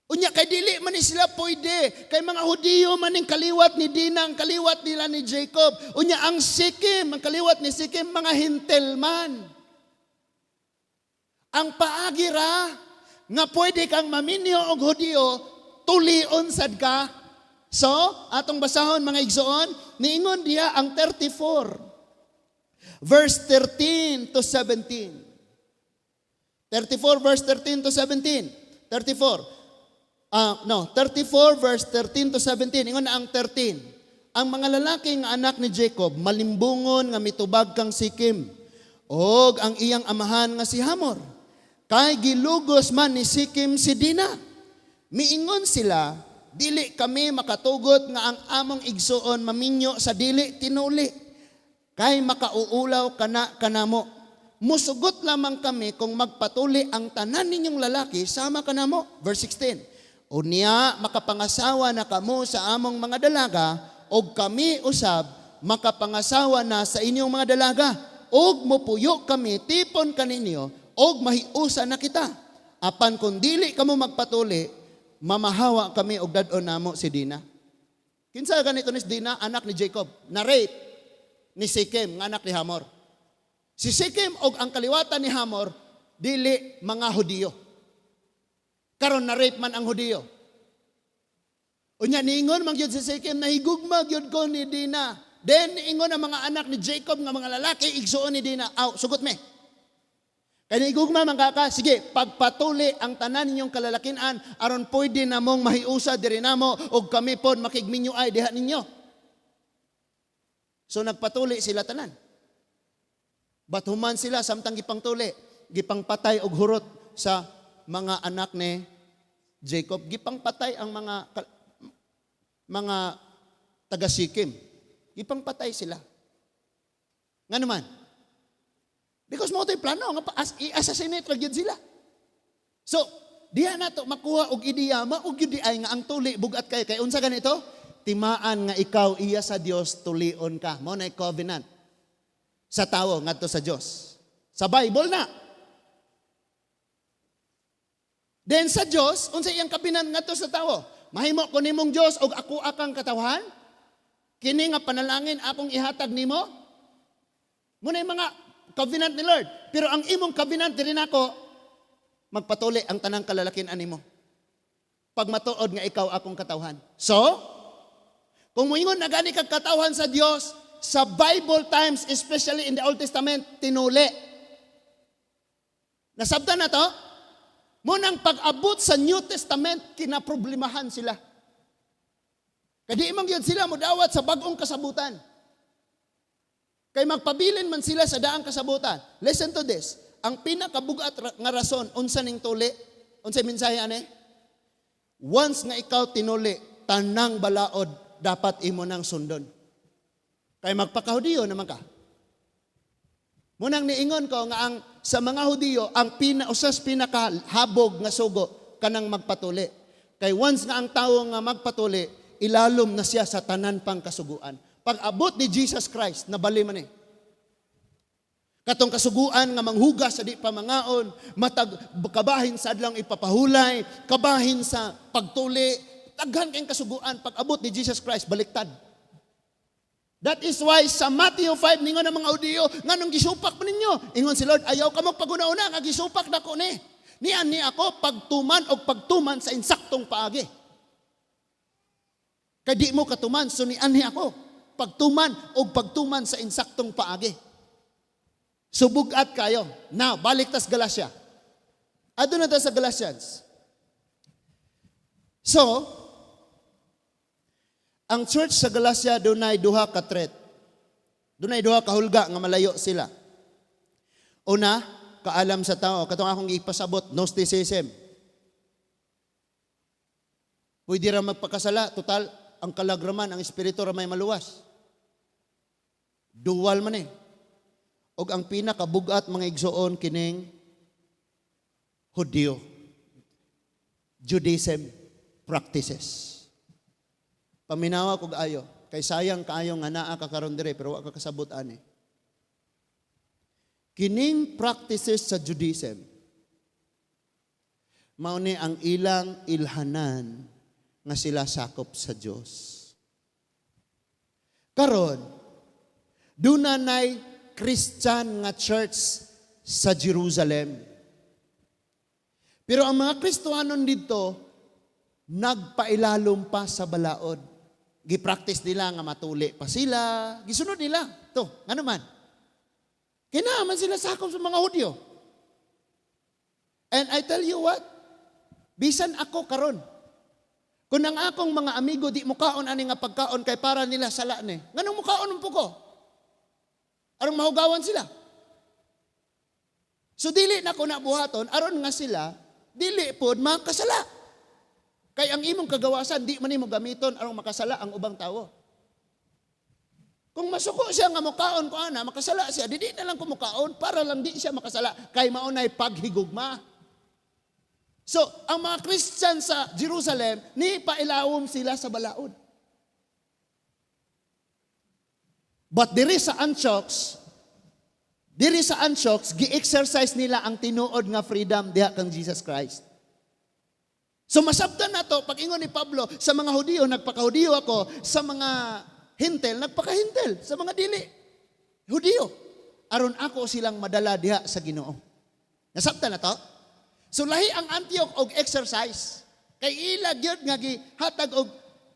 Unya kay dili man ni sila pwede, kay mga Hudiyo man ning kaliwat ni Dina, ang kaliwat nila ni Jacob. Unya ang Sikem, ang kaliwat ni Sikem, mga hintel man. Ang paagira nga pwede kang maminyo og Hudiyo, tulion sad ka. So, atong basahon mga igsoon, niingon diha ang 34. Verse 13 to 17. 34 verse 13 to 17. 34 verse 13 to 17. Ingon na ang 13. Ang mga lalaking anak ni Jacob, malimbungon nga mitubag kang Sikim, og ang iyang amahan nga si Hamor. Kay gilugos man ni Sikim si Dina. Miingon sila, dili kami makatugot nga ang among igsuon maminyo sa dili tinuli. Kay makauulaw kanamo. Musugot lamang kami kung magpatuli ang tanan ninyong lalaki sama kanamo. Verse 16. Unya makapangasawa na kamo sa among mga dalaga, og kami usab makapangasawa na sa inyong mga dalaga, og mopuyo kami tipon kaninyo, og mahiusa na kita. Apan kung dili kamo magpatuli, mamahawa kami og dadon namo si Dina. Kinsa ganito ni Dina, anak ni Jacob, na rape ni Sikem, nga anak ni Hamor. Si Sikem og ang kaliwatan ni Hamor, dili mga Hudiyo. Karon na rape man ang Hudiyo. Unya niingon man gyud si Sikem, nahigugma gyud ko ni Dina. Then niingon ang mga anak ni Jacob nga mga lalaki igsuon ni Dina. Aw, sugot me. Kaya igugma man kaka, sige, pagpatuli ang tanan ninyong kalalakinan, aron pwede namong mahiusa diri namo og kami pod makigminyo ay diha ninyo. So nagpatuli sila tanan. Batuman sila samtang gipangtuli, gipangpatay og hurot sa mga anak ni Jacob. Gipangpatay ang mga taga-Sikim. Ipangpatay sila. Nga naman. Because mo ito'y plano, i-assassinate lang yun sila. So, diya na to makuha og ideya, maog yun di ay nga ang tuli, bugat kayo. Kaya unsa ganito? Timaan nga ikaw iya sa Dios tulion ka. Mo na covenant. Sa tao, ngadto sa Dios. Sa Bible na. Then sa Dios, unsa iyang kabinan ngadto sa tao? Mahimo ko nimong Dios og ako akang katawhan? Kini nga panalangin akong ihatag nimo? Muna yung mga covenant ni Lord. Pero ang imong covenant diri nako, magpatuli ang tanang kalalakinan nimo. Pag matuod nga ikaw akong katawhan. So, kung moingon na gani kag katawhan sa Dios, sa Bible times, especially in the Old Testament, tinuli. Nasabtan na to? Munang pag-abot sa New Testament, kinaproblemahan sila. Kadi imong yun sila mudawat sa bagong kasabutan. Kay magpabilin man sila sa daang kasabutan. Listen to this. Ang pinakabugat nga rason, unsa ning tuli? Unsa mensahe ane? Once nga ikaw tinuli, tanang balaod, dapat imo nang sundon. Kay magpakahudiyo naman ka. Munang niingon ko nga ang sa mga Hudiyo, ang usas pinakahabog nga sugo kanang magpatuli. Kay once nga ang tawo nga magpatuli, ilalom na siya sa tanan pang kasuguan. Pag abot ni Jesus Christ, nabali man eh. Katong kasuguan nga manghugas sa di pamangaon, matag kabahin sa adlang ipapahulay, kabahin sa pagtuli, daghan kayong kasuguan. Pag abot ni Jesus Christ, baliktad. That is why sa Matthew 5, ningon ang mga Hudiyo, nga nung gisupak mo ninyo, ingon si Lord, ayaw ka magpaguna-una, nga gisupak na ko ni. Niyan ni ako, pagtuman o pagtuman sa insaktong paagi. Kaya di mo katuman, so niyan ni ako, pagtuman o pagtuman sa insaktong paagi. Subugat kayo. Now, balik tas Galatia. Ado na ta sa Galatians. So, ang church sa Galacia dunay duha ka threat. Dunay duha ka hulga nga malayo sila. Una, kaalam sa tao, katong akong ipasabot, Gnosticism. Pwede ra magpakasala, total ang kalagraman, ang espiritu ra may maluwas. Dual man eh. Og ang pinakabugat mga igsoon kining Hudiyo. Judaism practices. Paminawa kog ayo, kay sayang kaayo nga naa ka karon dire pero wa ka kasabot ani. Kining practices sa Judaism mao ni ang ilang ilhanan nga sila sakop sa Dios. Karon dunay Christian nga church sa Jerusalem. Pero ang mga Kristohanon dito nagpailalom pa sa balaod. Gi-practice nila nga matuli pa sila. Gisunod nila. To, ano man. Kinaaman sila sakop sa mga Hudyo. And I tell you what, bisan ako karon. Kung ang akong mga amigo di mukaon ani nga pagkaon kay para nila sala ni. Nganong mukaon po ko? Arong mahugawan sila. So dili na ko nabuhaton aron nga sila dili pod makasala. Kay ang imong kagawasan di man nimo gamiton arong makasala ang ubang tawo. Kung masuko siya nga mukaon ko ana, makasala siya, di na lang ko mukaon para lang di siya makasala kay maunay paghigugma. So, ang mga Christian sa Jerusalem, ni pailawom sila sa balaod. But diri sa Antioch, gi-exercise nila ang tinuod nga freedom diha kang Jesus Christ. So masabtan na to, pag ingon ni Pablo, sa mga Hudiyo, nagpaka-Hudiyo ako, sa mga Hintel, nagpaka-Hintel, sa mga dili. Hudiyo. Aron ako silang madala diha sa Ginoo. Nasabtan na to? So lahi ang Antioch og exercise. Kay ilag yun nga gihatag og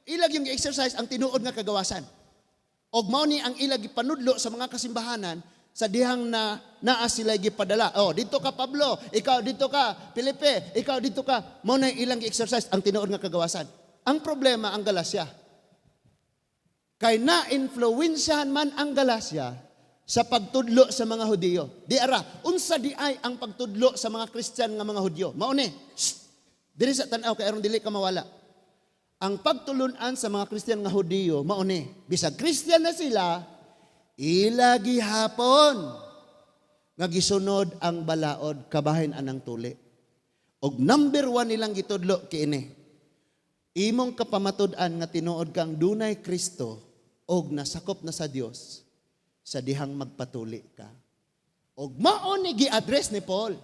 ilag yung exercise ang tinuod nga kagawasan. Og mao ni ang ilag gipanudlo sa mga kasimbahanan sa dihang naa sila gipadala. Oh, dito ka Pablo, ikaw dito ka Felipe, ikaw dito ka. Mao na ilang exercise ang tinuod nga kagawasan. Ang problema ang Galacia. Kay na-influensyahan man ang Galacia sa pagtudlo sa mga Hudiyo. Di ara, unsa di ay ang pagtudlo sa mga Christian nga mga Hudyo. Mao ni, diri sa tan-aw kay aron dili ka mawala. Ang pagtulunan sa mga Christian nga Hudiyo, mao ni, bisag Christian na sila, ilagi hapon nga gisunod ang balaod kabahin anang tuli. Og number 1 nilang gitudlo kiini. Imong kapamatud-an nga tinuod kang dunay Kristo og nasakop na sa Dios sa dihang magpatuli ka. Og mao ni gi-address ni Paul.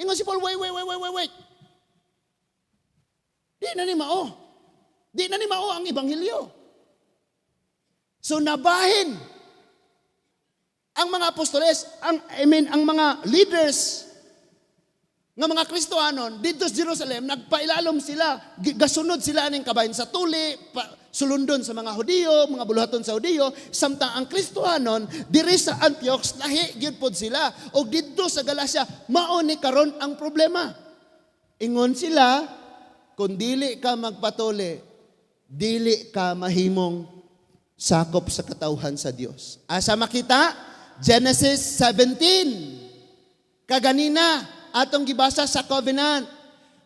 Ingon si Paul, wait. Di na ni mao. Di na ni mao ang ebanghelyo. So nabahin ang mga apostoles, ang mga leaders nga mga Kristohanon dito sa Jerusalem, nagpailalom sila, gasunod sila ning kabahin sa tuli, sulundon sa mga Hudiyo, mga buluhaton sa Hudiyo, samtang ang Kristohanon diri sa Antioch lahi gyud pod sila. Og didto sa Galacia, mao ni karon ang problema. Ingon sila, kung dili ka magpatuli, dili ka mahimong sakop sa katawhan sa Dios. Asa makita? Genesis 17. Kaganina atong gibasa sa covenant.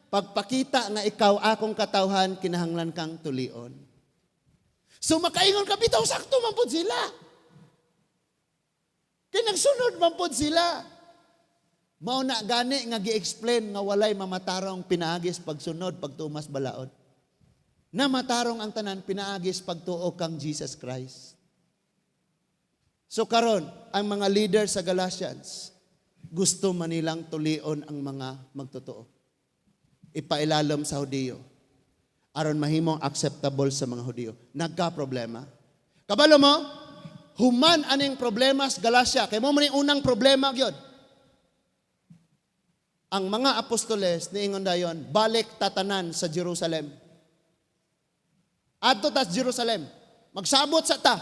Pagpakita nga ikaw akong katawhan, kinahanglan kang tulion. So makaingon ka bitaw sakto man pod sila. Kay nagsunod man pod sila. Mao na gani nga gi-explain nga walay mamatarong pinaagis pagsunod pagtumas balaod. Na matarong ang tanan pinaagis pagtuo kang Jesus Christ. So karon ang mga leader sa Galatians gusto man nilang tulion ang mga magtotoo. Ipailalom sa Hudiyo aron mahimong acceptable sa mga Hudiyo. Nagka-problema. Kabalo mo, human aning problema sa Galacia. Kay mo man yung unang problema gyud. Ang mga apostoles niingon dayon, balik tatanan sa Jerusalem. Adto ta sa Jerusalem. Magsabot sa ta.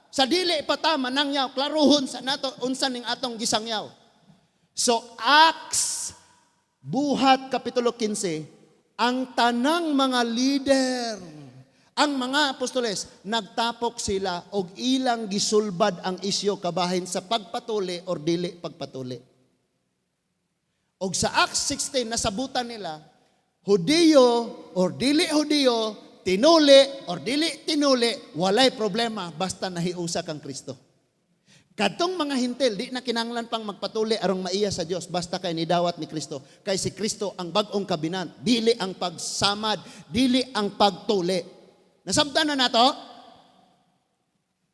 Sa dili pa ta manangyaw, klaruhon sa nato unsa ning atong gisangyaw. So Acts buhat kapitulo 15, ang tanang mga leader, ang mga apostoles, nagtapok sila og ilang gisulbad ang isyu kabahin sa pagpatuli or dili pagpatuli. Og sa Acts 16 nasabutan nila, Hudiyo or dili Hudiyo, tinuli or dili tinuli, walay problema basta nahiusa kang Kristo. Kadtong mga hintil, di na kinahanglan pang magpatuli arong maiya sa Dios basta kay nidawat ni Kristo. Kay si Kristo ang bag-ong kabinan, dili ang pagsamad, dili ang pagtuli. Nasabtan na nato?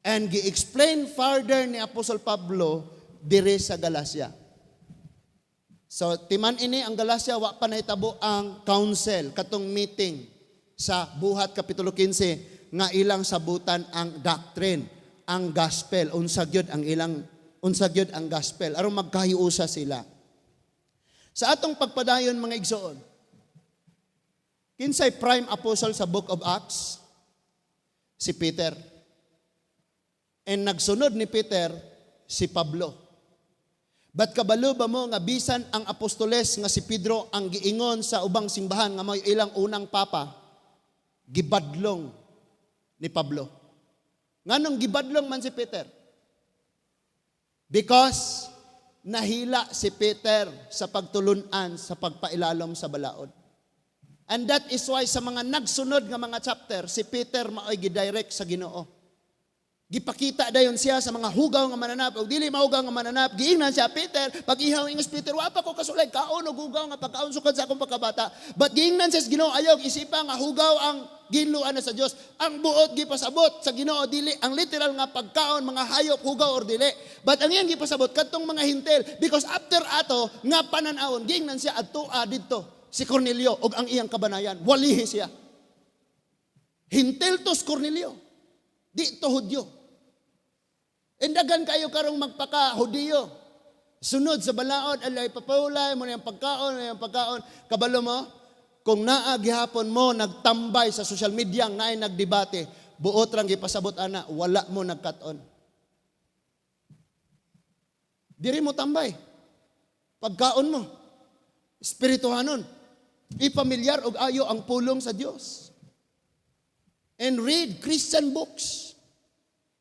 And gi-explain further ni Apostle Pablo dire sa Galacia. So timan ini ang Galacia wa pa nahitabo ang council katong meeting sa buhat kapitulo 15 nga ilang sabutan ang doctrine, ang gospel, unsagyod ang gospel aron magkahiusa sila. Sa atong pagpadayon mga igsoon, kinsay prime apostle sa Book of Acts? Si Peter. And nagsunod ni Peter si Pablo. But kabalo ba mo nga bisan ang apostoles nga si Pedro ang giingon sa ubang simbahan nga may ilang unang papa, gibadlong ni Pablo. Nganong gibadlong man si Peter? Because nahila si Peter sa pagtulunan sa pagpailalom sa balaod. And that is why sa mga nagsunod nga mga chapter, si Peter maoy gidirect sa Ginoo. Gipakita dayon siya sa mga hugaw nga mananap, o dili mahugaw nga mananap, giingnan siya, Peter, pag ihaw ingos Peter, wa pa ko kasulay, kaon o hugaw nga pagkaon sukad sa akong pagkabata. But giingnan siya sa Ginoo, ayog, isipa nga hugaw ang ginluan na sa Dios. Ang buot gipasabot sa Ginoo, dili, ang literal nga pagkaon, mga hayop, hugaw or dili. But ang iyang gipasabot, katong mga hintel, because after ato, nga pananawon, giingnan siya adtoa didto, si Cornelio, og ang iyang kabanayan, walihi siya. Hintel tos Cornelio, di to Hudyo. Indagan kayo karong magpaka-Hudiyo. Sunod sa balaod, alay papaulay mo na yung pagkaon, kabalo mo, kung naa gihapon mo nagtambay sa social media nga ay nagdebate, buot rang gipasabot ana, wala mo nagkaton. Diri mo tambay. Pagkaon mo, espirituhanon, ipamilyar og ayo ang pulong sa Dios. And read Christian books.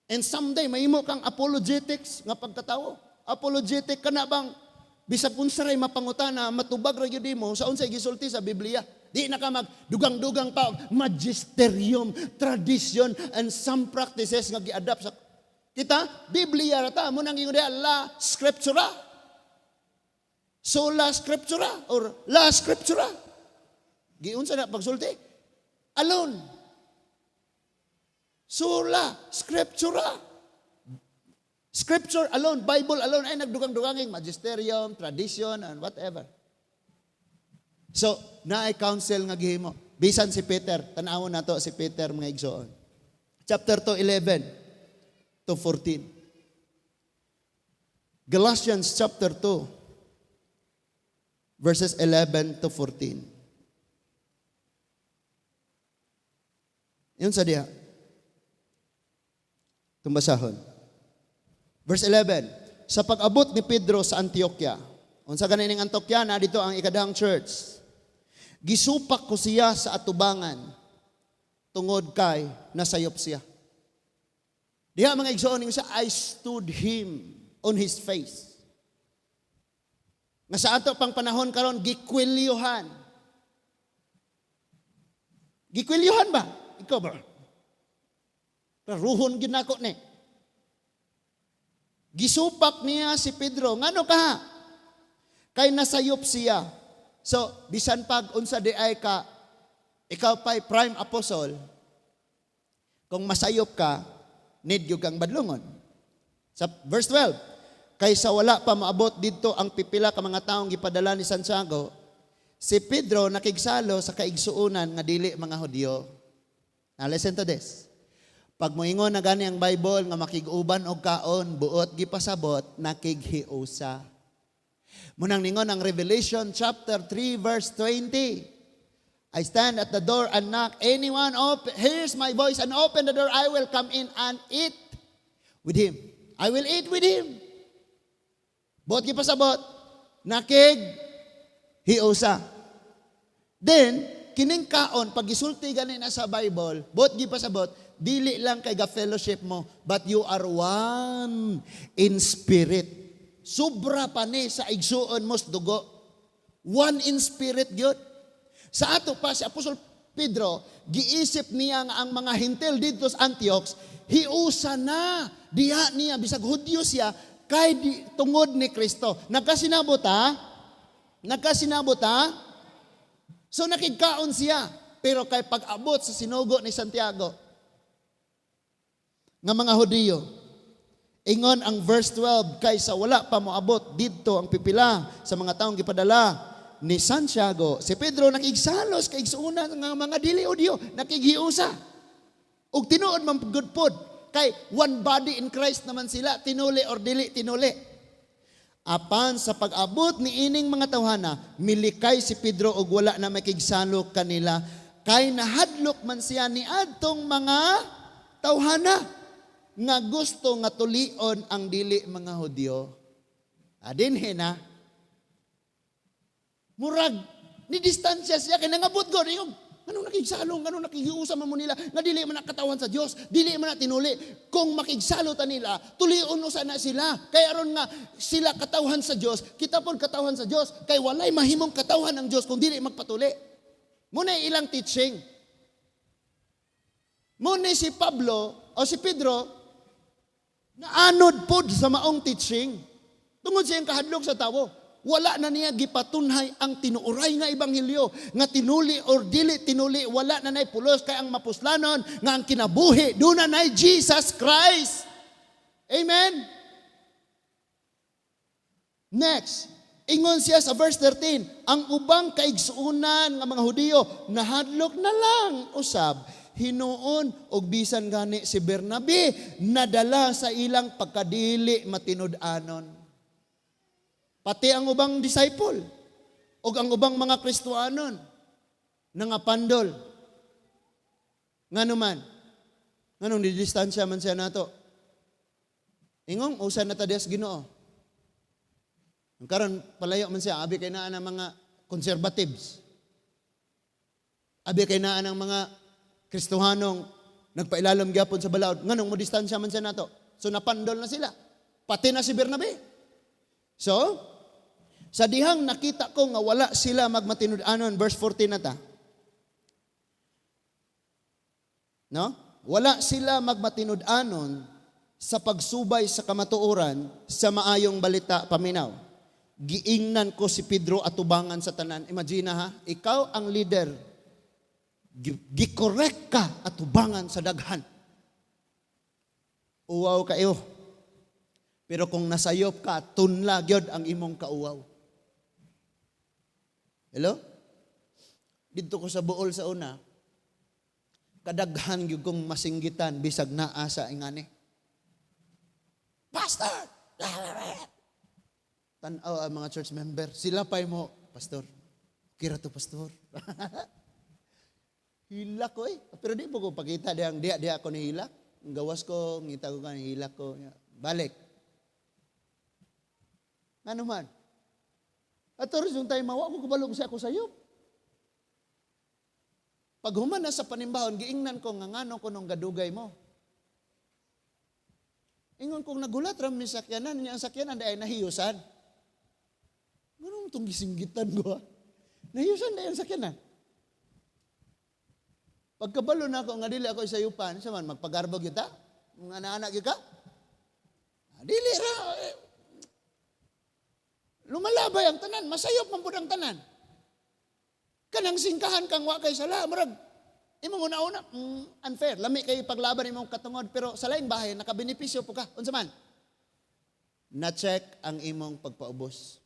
And someday, mahimo kang apologetics nga pagkatawo. Apologetic ka na bang, bisag unsaray mapangutana, matubag ra gyud mo, sa unsay gisulti sa Biblia. Di na ka magdugang-dugang pa, magisterium, tradition, and some practices nga gi-adapt sa kita, Biblia rata, mo nang ingon la scriptura. Sola scriptura, or la scriptura. Giunsa na pagsulti? Alone. Sola, scriptura. Scripture alone, Bible alone, ay nagdugang-duganging magisterium, tradition, and whatever. So, naay counsel nga gihimo. Bisan si Peter, tanawon nato si Peter mga igsoon. Chapter 2, 11 to 14. Galatians chapter 2, verses 11 to 14. Yun sa diha. Tumbasahon. Verse 11. Sa pag-abot ni Pedro sa Antioquia, unsa ganing Antioquia na dito ang ikadahang church. Gisupak ko siya sa atubangan tungod kay nasayop siya. Diha mga igsoon siya, I stood him on his face. Nga sa ato pang panahon karon gikwilyohan. Gikwilyohan ba? Ikaw ba? Ruhon ginako ni. Gisupak niya si Pedro. Ngano ka? Kay nasayop siya. So, bisan pag unsa di ay ka, ikaw pa'y prime apostle, kung masayop ka, need yung kang badlungon. Sa verse 12, kaysa wala pa maabot dito ang pipila ka mga taong gipadala ni Santiago, si Pedro nakigsalo sa kaigsuunan nga dili mga Hudyo. Now listen to this. Pag moingon na gani ang Bible nga makig-uban og kaon, buot gipasabot, nakighiusa. Munang ningon ang Revelation chapter 3 verse 20. I stand at the door and knock. Anyone hears my voice and open the door, I will come in and eat with him. I will eat with him. Buot gipasabot, nakighiusa. Then, kining kaon, pag gisulti gani na sa Bible, buot gipasabot, dili lang kay ga-fellowship mo, but you are one in spirit. Sobra pa ni sa igsuon mo dugo. One in spirit gyud. Sa ato pa si Apostol Pedro, giisip niya nga ang mga hintil dito sa Antioch, hiusa na diha niya bisag Hudyo siya kay tungod ni Kristo. Nagkasinabot ha? So nakigkaon siya, pero kay pag-abot sa sinugo ni Santiago nga mga Hudiyo, ingon ang verse 12, kaysa wala pa moabot dito ang pipila sa mga taong gipadala ni Santiago, si Pedro nakigsalos kay igsuuna nga mga dili Hudyo, nakighiusa. Ug tinuod man gudpod kay one body in Christ naman sila, tinuli or dili tinuli. Apan sa pag-abot ni ining mga tawhana, milikay si Pedro og wala na makigsalo kanila, kay nahadlok man siya ni adtong mga tawhana nga gusto nga tulion ang dili mga Hudyo. Dinhi na. Murag, ni distansya siya, kaya nangabot ko, anong nakigsalong, anong nakigiusam mo nila, nga dili man nakatawan sa Dios, dili man na tinuli. Kung makigsalo ta nila, tulion usa na sila. Kaya aron nga sila katawhan sa Dios, kita pon katawhan sa Dios, kay walay mahimong katawhan ng Dios kung dili magpatuli. Muna ilang teaching. Muna si Pablo o si Pedro, naanod pod sa maong teaching. Tungod siyang kahadlok sa tawo. Wala na niya gipatunhay ang tinuuray nga ebanghelyo, nga tinuli or dili tinuli, wala na nay pulos, kay ang mapuslanon, nga ang kinabuhi, doon na nay Jesus Christ. Amen? Next, ingon siya sa verse 13, ang ubang kaigsuunan nga mga Hudiyo, nahadlok na lang usab, hinuon og bisan gani si Bernabe, nadala sa ilang pagkadili matinud-anon. Pati ang ubang disciple o ang ubang mga Kristohanon nangapandol. Ngano man? Nganong didistansya man siya nato? Ingong usan na tadias Ginoo. Ang karon palayo man siya, abi kay naa ng mga conservatives. Abi kay naa ng mga Kristohanong nagpailalom gyapon sa balaod. Nganong mo distansya man siya nato? So napandol na sila. Pati na si Bernabe. So, sa dihang nakita ko nga wala sila magmatinud-anon, verse 14 na ta. No? Wala sila magmatinud-anon sa pagsubay sa kamatuoran sa maayong balita paminaw. Giingnan ko si Pedro atubangan sa tanan. Imagine ha, ikaw ang leader. Gikorek ka atubangan sa daghan. Uwaw kayo. Pero kung nasayop ka, tunla gyud ang imong kauwaw. Hello? Dito ko sa Bool sa una, kadaghan gyud kong masinggitan bisag naa sa ingani. Pastor! Tanaw ang mga church member, sila pa'y mo, Pastor, kira to Pastor. Hilak ko pero di po ko pakita, di ako ni hilak. Gawas ko, ngita ko ka ni hilak ko. Balik. Ano man? At oras yung tayo mawa, ako kabalong siya ako sa'yo. Pag human na sa panimbahon, giingnan ko nga ngano ko nung gadugay mo. Ingon kong nagulat ram ni sakyanan, niya ang sakyanan ay nahiyusan. Ganun itong gisinggitan ko. Nahiyusan na yung sakyanan. Pagkabalo na ako, nga dili ako isayupan, sa man, magpagarbog yun ta? Mga anak-anak yun ka? Dili ra. Lumalabay ang tanan, masayop man pud ang tanan. Kanang singkahan kang wa kay sala, murag imong una-una unfair, lami kay paglaban imong katungod, pero sa laing bahay nakabenepisyo po ka. Unsa man? Na-check ang imong pagpaubos.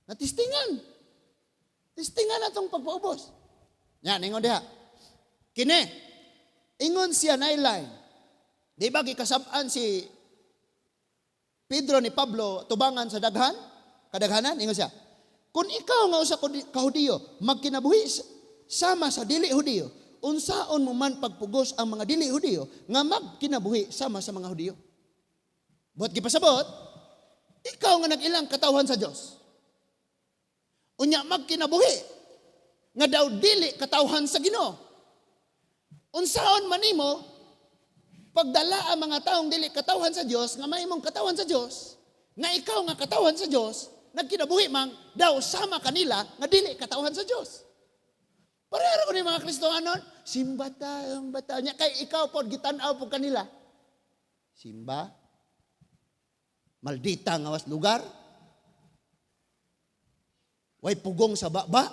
Natistingan. Tistingan atong pagpaubos. Yan, ingon diha. Kini, ingon siya nailay. Di ba gikasab-an si Pedro ni Pablo tubangan sa daghan? Kadaghanan, ingon siya. Kung ikaw nga usa ka Hudiyo, magkinabuhi sama sa dili Hudiyo, unsaon mo man pagpugos ang mga dili Hudiyo nga magkinabuhi sama sa mga Hudiyo. Buhat gipasabot, ikaw nga nag-ilang katawhan sa Dios. Unya magkinabuhi nga daw dili katawhan sa Ginoo. Unsaon man nimo pagdala ang mga taong dili katawhan sa Dios nga mahimong katawhan sa Dios, nga ikaw nga katawhan sa Dios, nagkinabuhi mang daw sama kanila nga dili katawhan sa Dios. Pareho ko ni mga Kristohanon, simba tayong bata niya kay ikaw pod gitan-aw po kanila. Simba, maldita nga was lugar. Way pugong sa baba.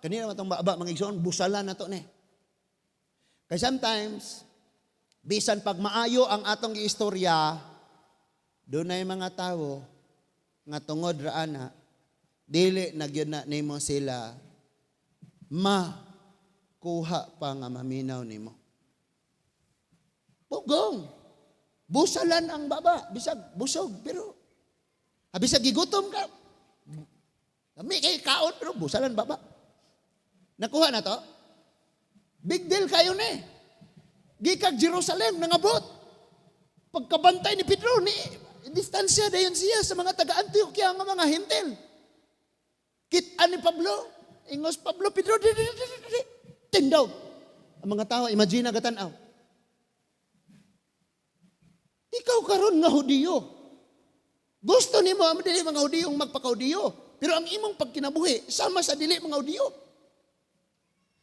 Kanina matong baba mga igsoon, busalan na to ni. Kay sometimes bisan pag maayo ang atong giistorya, doon na yung mga tao nga tungod ra ana, dili na gyud na nimo sila kuha pa nga maminaw nimo. Pugong. Busalan ang baba, bisag busog pero bisag gigutom ka. Kami kay kaon pero busalan baba. Nakuha na to? Big deal kayo ni. Gikag Jerusalem nangabot. Pagkabantay ni Pedro ni distansya dayon siya sa mga taga-Antioquia nga mga hintel. Kita ni Pablo, ingos Pablo, Pedro, tindaw. Ang mga tao, imagine gatanaw. Ikaw karon nga Hudiyo. Gusto nimo ang dili mga Hudiyong magpaka-Hudiyo. Pero ang imong pagkinabuhi, sama sa dili mga Hudiyo.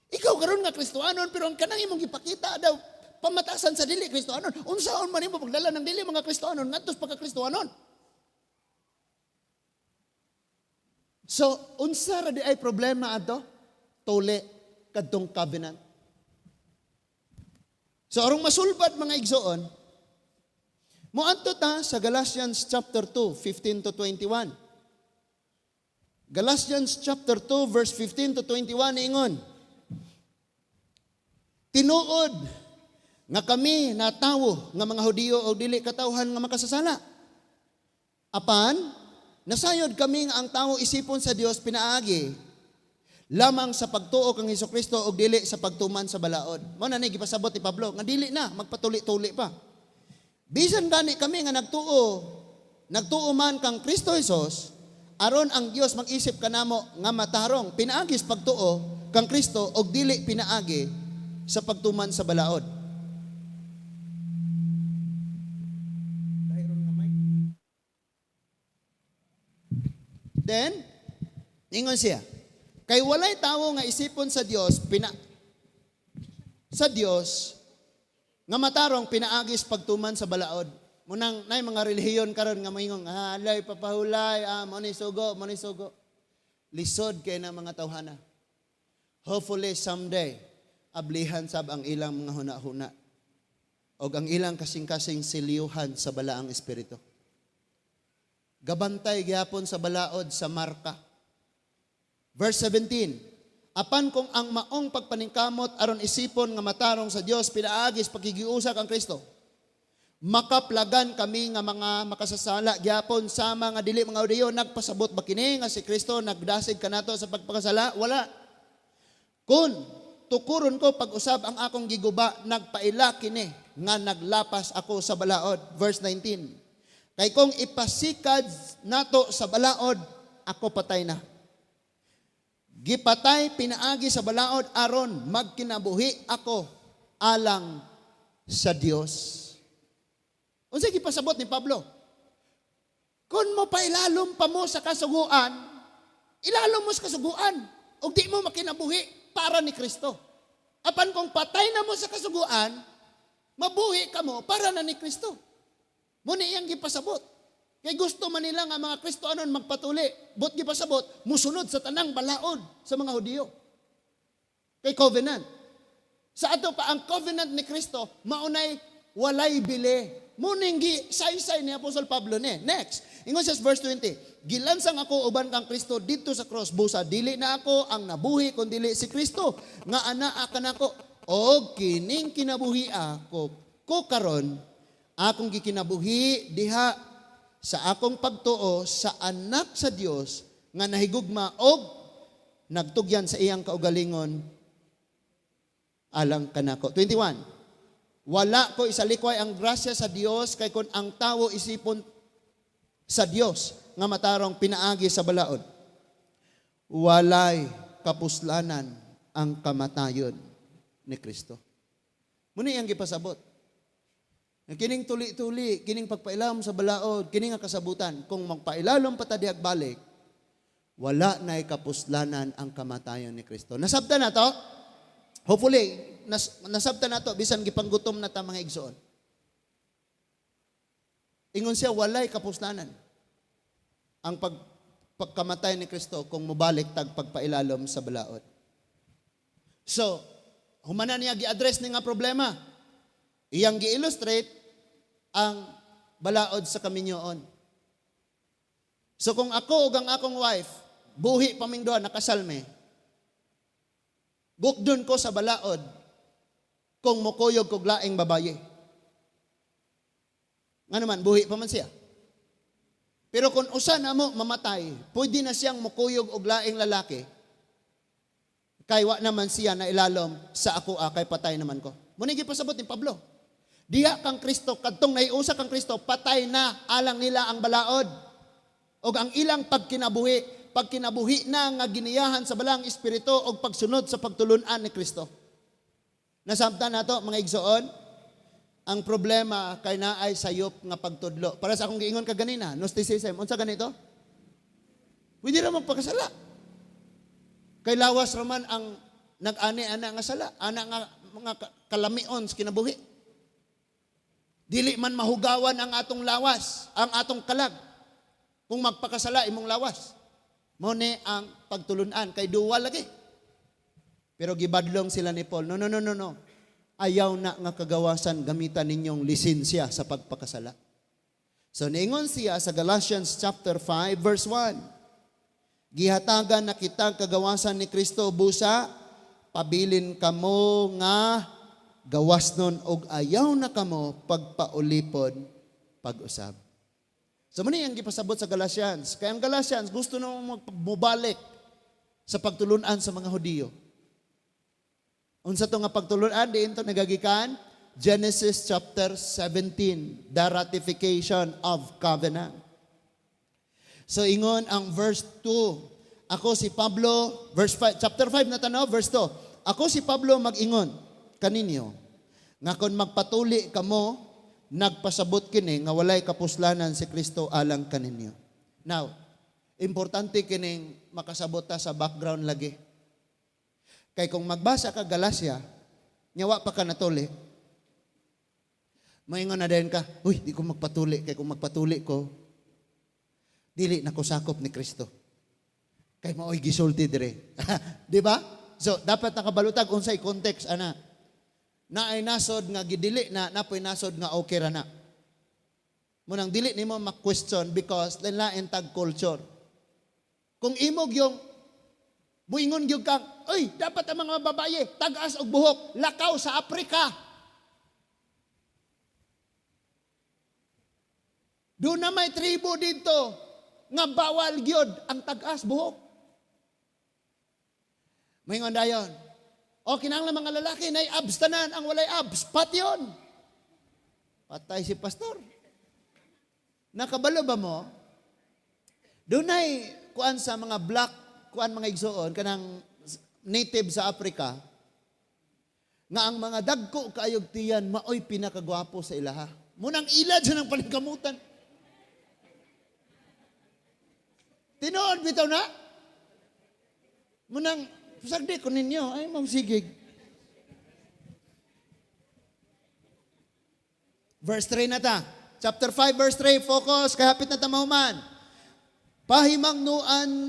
Ikaw karon nga Kristohanon, pero ang kanang imong gipakita daw, pamatasan sa dili Kristohanon. Unsaon man nimo pagdala ng dili mga Kristohanon, ngadtos pagka-Kristohanon. So, unsa ra di ay problema ato? Tuli kadtong covenant. So, arong masulbad mga igsoon, moadto ta sa Galatians chapter 2, 15 to 21. Galatians chapter 2, verse 15 to 21, ingon, tinuod nga kami natawo nga mga Hudiyo o dili katawhan nga makasasala. Apan, nasayod kami nga ang tao isipon sa Dios pinaagi lamang sa pagtuo kang Hesukristo o dili sa pagtuman sa balaod. Mao na ni gipasabot ni Pablo nga dili na magpatuli-tuli pa. Bisan gani kami nga nagtuo man kang Kristo Jesus, aron ang Dios mag-isip kanamo nga matarong pinaagi sa pagtuo kang Kristo og dili pinaagi sa pagtuman sa balaod. Then, ingon siya, kay walay tawo nga isipon sa Dios nga matarong pinaagis pagtuman sa balaod. Munang nay mga relihiyon karon nga moingon, alay papahulay, mo ni sugo. Lisod kay na mga tawhana. Hopefully someday ablihan sab ang ilang mga huna-huna og ang ilang kasing-kasing siliyuhan sa balaang espiritu. Gabantay gyapon sa balaod sa marka. Verse 17, apan kung ang maong pagpaningkamot aron isipon nga matarong sa Dios pinaagis pakigiusa kang Kristo, makaplagan kami nga mga makasasala gyapon sama nga dili mga Hudiyo nagpasabot ba kini nga si Kristo nagdasig kanato sa pagpakasala? Wala. Kun tukuron ko pag-usab ang akong giguba nagpaila kini nga naglapas ako sa balaod. Verse 19, kay kung ipasikad nato sa balaod, ako patay na. Gipatay pinaagi sa balaod aron magkinabuhi ako alang sa Dios. Unsay gipasabot ni Pablo? Kung mo pa ilalom pa mo sa kasuguan, ilalom mo sa kasuguan ug di mo makinabuhi para ni Kristo. Apan kung patay na mo sa kasuguan, mabuhi ka mo para na ni Kristo. Muna iyang gipasabot. Kay gusto man nila nga mga Kristohanon magpatuli. But gipasabot, musunod sa tanang balaod sa mga Hudiyo. Kay covenant. Sa ato pa, ang covenant ni Kristo, maunay walay bili. Muning say-say ni Apostol Pablo ni. Next, ingon sa verse 20, gilansang ako uban kang Kristo dito sa cross. Busa, dili na ako ang nabuhi kung dili si Kristo. Nga anaa ka na ako. O kining kinabuhi ako. Ko karon, akong gikinabuhi diha sa akong pagtuo sa anak sa Dios nga nahigugma og nagtugyan sa iyang kaugalingon alang kanako. 21. Wala ko isalikway ang grasya sa Dios kay kun ang tawo isipon sa Dios nga matarong pinaagi sa balaod. Walay kapuslanan ang kamatayon ni Kristo. Muna iyang gipasabot. Kining tuli-tuli, kining pagpailam sa balaod, kining nga kasabutan, kung magpailalom patadihag balik, wala na'y kapuslanan ang kamatayon ni Kristo. Nasabta na to? Hopefully, nasabta na to, bisan gipanggutom na ta mga igsoon. Ingon siya, walay kapuslanan ang pagkamatay ni Kristo kung mubalik tag pagpailalom sa balaod. So, humana niya gi-address ni nga problema. Iyang gi-illustrate ang balaod sa kaminyoon. So kung ako ug ang akong wife, buhi paming duha nakasalme, bukdon ko sa balaod kung mukuyog kog laing babaye. Nga naman, buhi pa man siya. Pero kung usa na mo mamatay, pwede na siyang mukuyog og laing lalaki, kay wa naman siya na ilalom sa ako kay patay naman ko. Muna gipasabot ni Pablo. Diha kang Kristo, kadtong naiusa kang Kristo, patay na alang nila ang balaod. O ang ilang pagkinabuhi na nga giniyahan sa balang espiritu o pagsunod sa pagtulunan ni Kristo. Nasamtan nato mga igsoon, ang problema kay naay sayop nga pagtudlo. Para sa akong giingon kaganina, Gnosticism, unsa ganito? Pwede ra magpakasala. Kay lawas raman ang nag-ani ana nga sala, ana nga mga kalamion sa kinabuhi. Dili man mahugawan ang atong lawas, ang atong kalag. Kung magpakasala imong lawas. Mo ni ang pagtulunan kay duwa lagi. Pero gibadlong sila ni Paul. No. Ayaw na nga kagawasan gamitan ninyong lisensya sa pagpakasala. So niingon siya sa Galatians chapter 5 verse 1. Gihatagan na kita kagawasan ni Kristo busa, pabilin kamo nga gawas nun og ayaw na kamo pagpaulipod pag-usab. So muna yung gipasabot sa Galatians. Kaya ang Galatians gusto na magmubalik sa pagtulunan sa mga Hudiyo. Unsa to nga pagtulunan diin to nagagikan Genesis chapter 17, the ratification of covenant. So ingon ang verse 2. Ako si Pablo, verse 5, chapter 5 na tanaw, verse 2. Ako si Pablo mag-ingon kaninyo nga kon magpatuli kamo nagpasabot kini nga walay kapuslanan si Kristo alang kaninyo. Now, importante kining makasabot ta sa background lagi. Kay kung magbasa ka Galacia, nyawa pa ka natuli. Maingon na din ka, uy, di ko magpatuli kay kung magpatuli ko dili na ko sakop ni Kristo. Kay maoy gisulti dire. Di ba? So dapat nakabalutag unsay context ana. Na ay nasod nga gidili na napoy nasod nga okay ra na. Munang dili nimo ma-question because lain tag culture. Kung imog yung buingon gyud kang, oy, dapat ang mga babaye tag-as og buhok, lakaw sa Afrika. Doon na may tribo dito nga bawal gyud ang tag-as buhok. Moingon dayon. O kinahanglan mga lalaki na abs tanan, ang walay abs, pat yun. Patay si pastor. Nakabalo ba mo? Doon ay kuan sa mga black, kuan mga igsoon, kanang native sa Africa, nga ang mga dagko kaayog tiyan, maoy pinakagwapo sa ilaha. Munang ilad siya ng paningkamutan. Tinood bitaw na? Munang, sagdi ko ninyo, ay magsigig. Verse 3 na ta. Chapter 5, verse 3, focus, kahapit na tamahuman. Pahimangnuan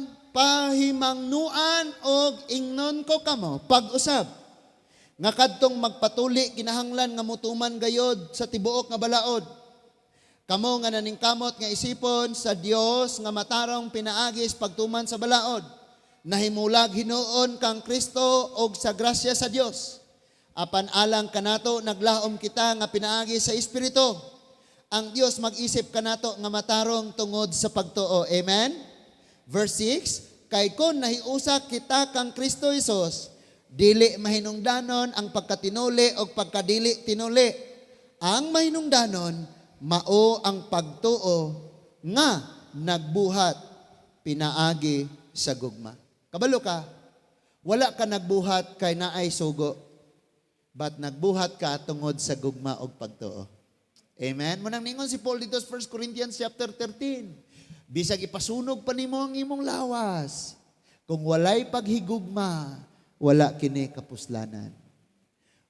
og ingnon ko kamo, pag-usab. Nga kadtong magpatuli, kinahanglan nga mutuman gayod sa tibuok nga balaod. Kamo nga naningkamot nga isipon sa Dios nga matarong pinaagis pagtuman sa balaod. Nahimulag hinuon kang Kristo og sa grasya sa Dios. Apan alang kanato naglaom kita nga pinaagi sa Espiritu. Ang Dios mag-isip kanato nga matarong tungod sa pagtuo. Amen? Verse 6, kay kun nahiusa kita kang Kristo Jesus, dili mahinungdanon ang pagkatinuli o pagkadili tinuli. Ang mahinungdanon, mao ang pagtuo nga nagbuhat pinaagi sa gugma. Kabalo ka, wala ka nagbuhat kay naay sugo, but nagbuhat ka tungod sa gugma og pagtuo. Amen? Munang ningon si Paul dito sa 1 Corinthians chapter 13. Bisag ipasunog pa nimo ang imong lawas. Kung walay paghigugma, wala kini kapuslanan.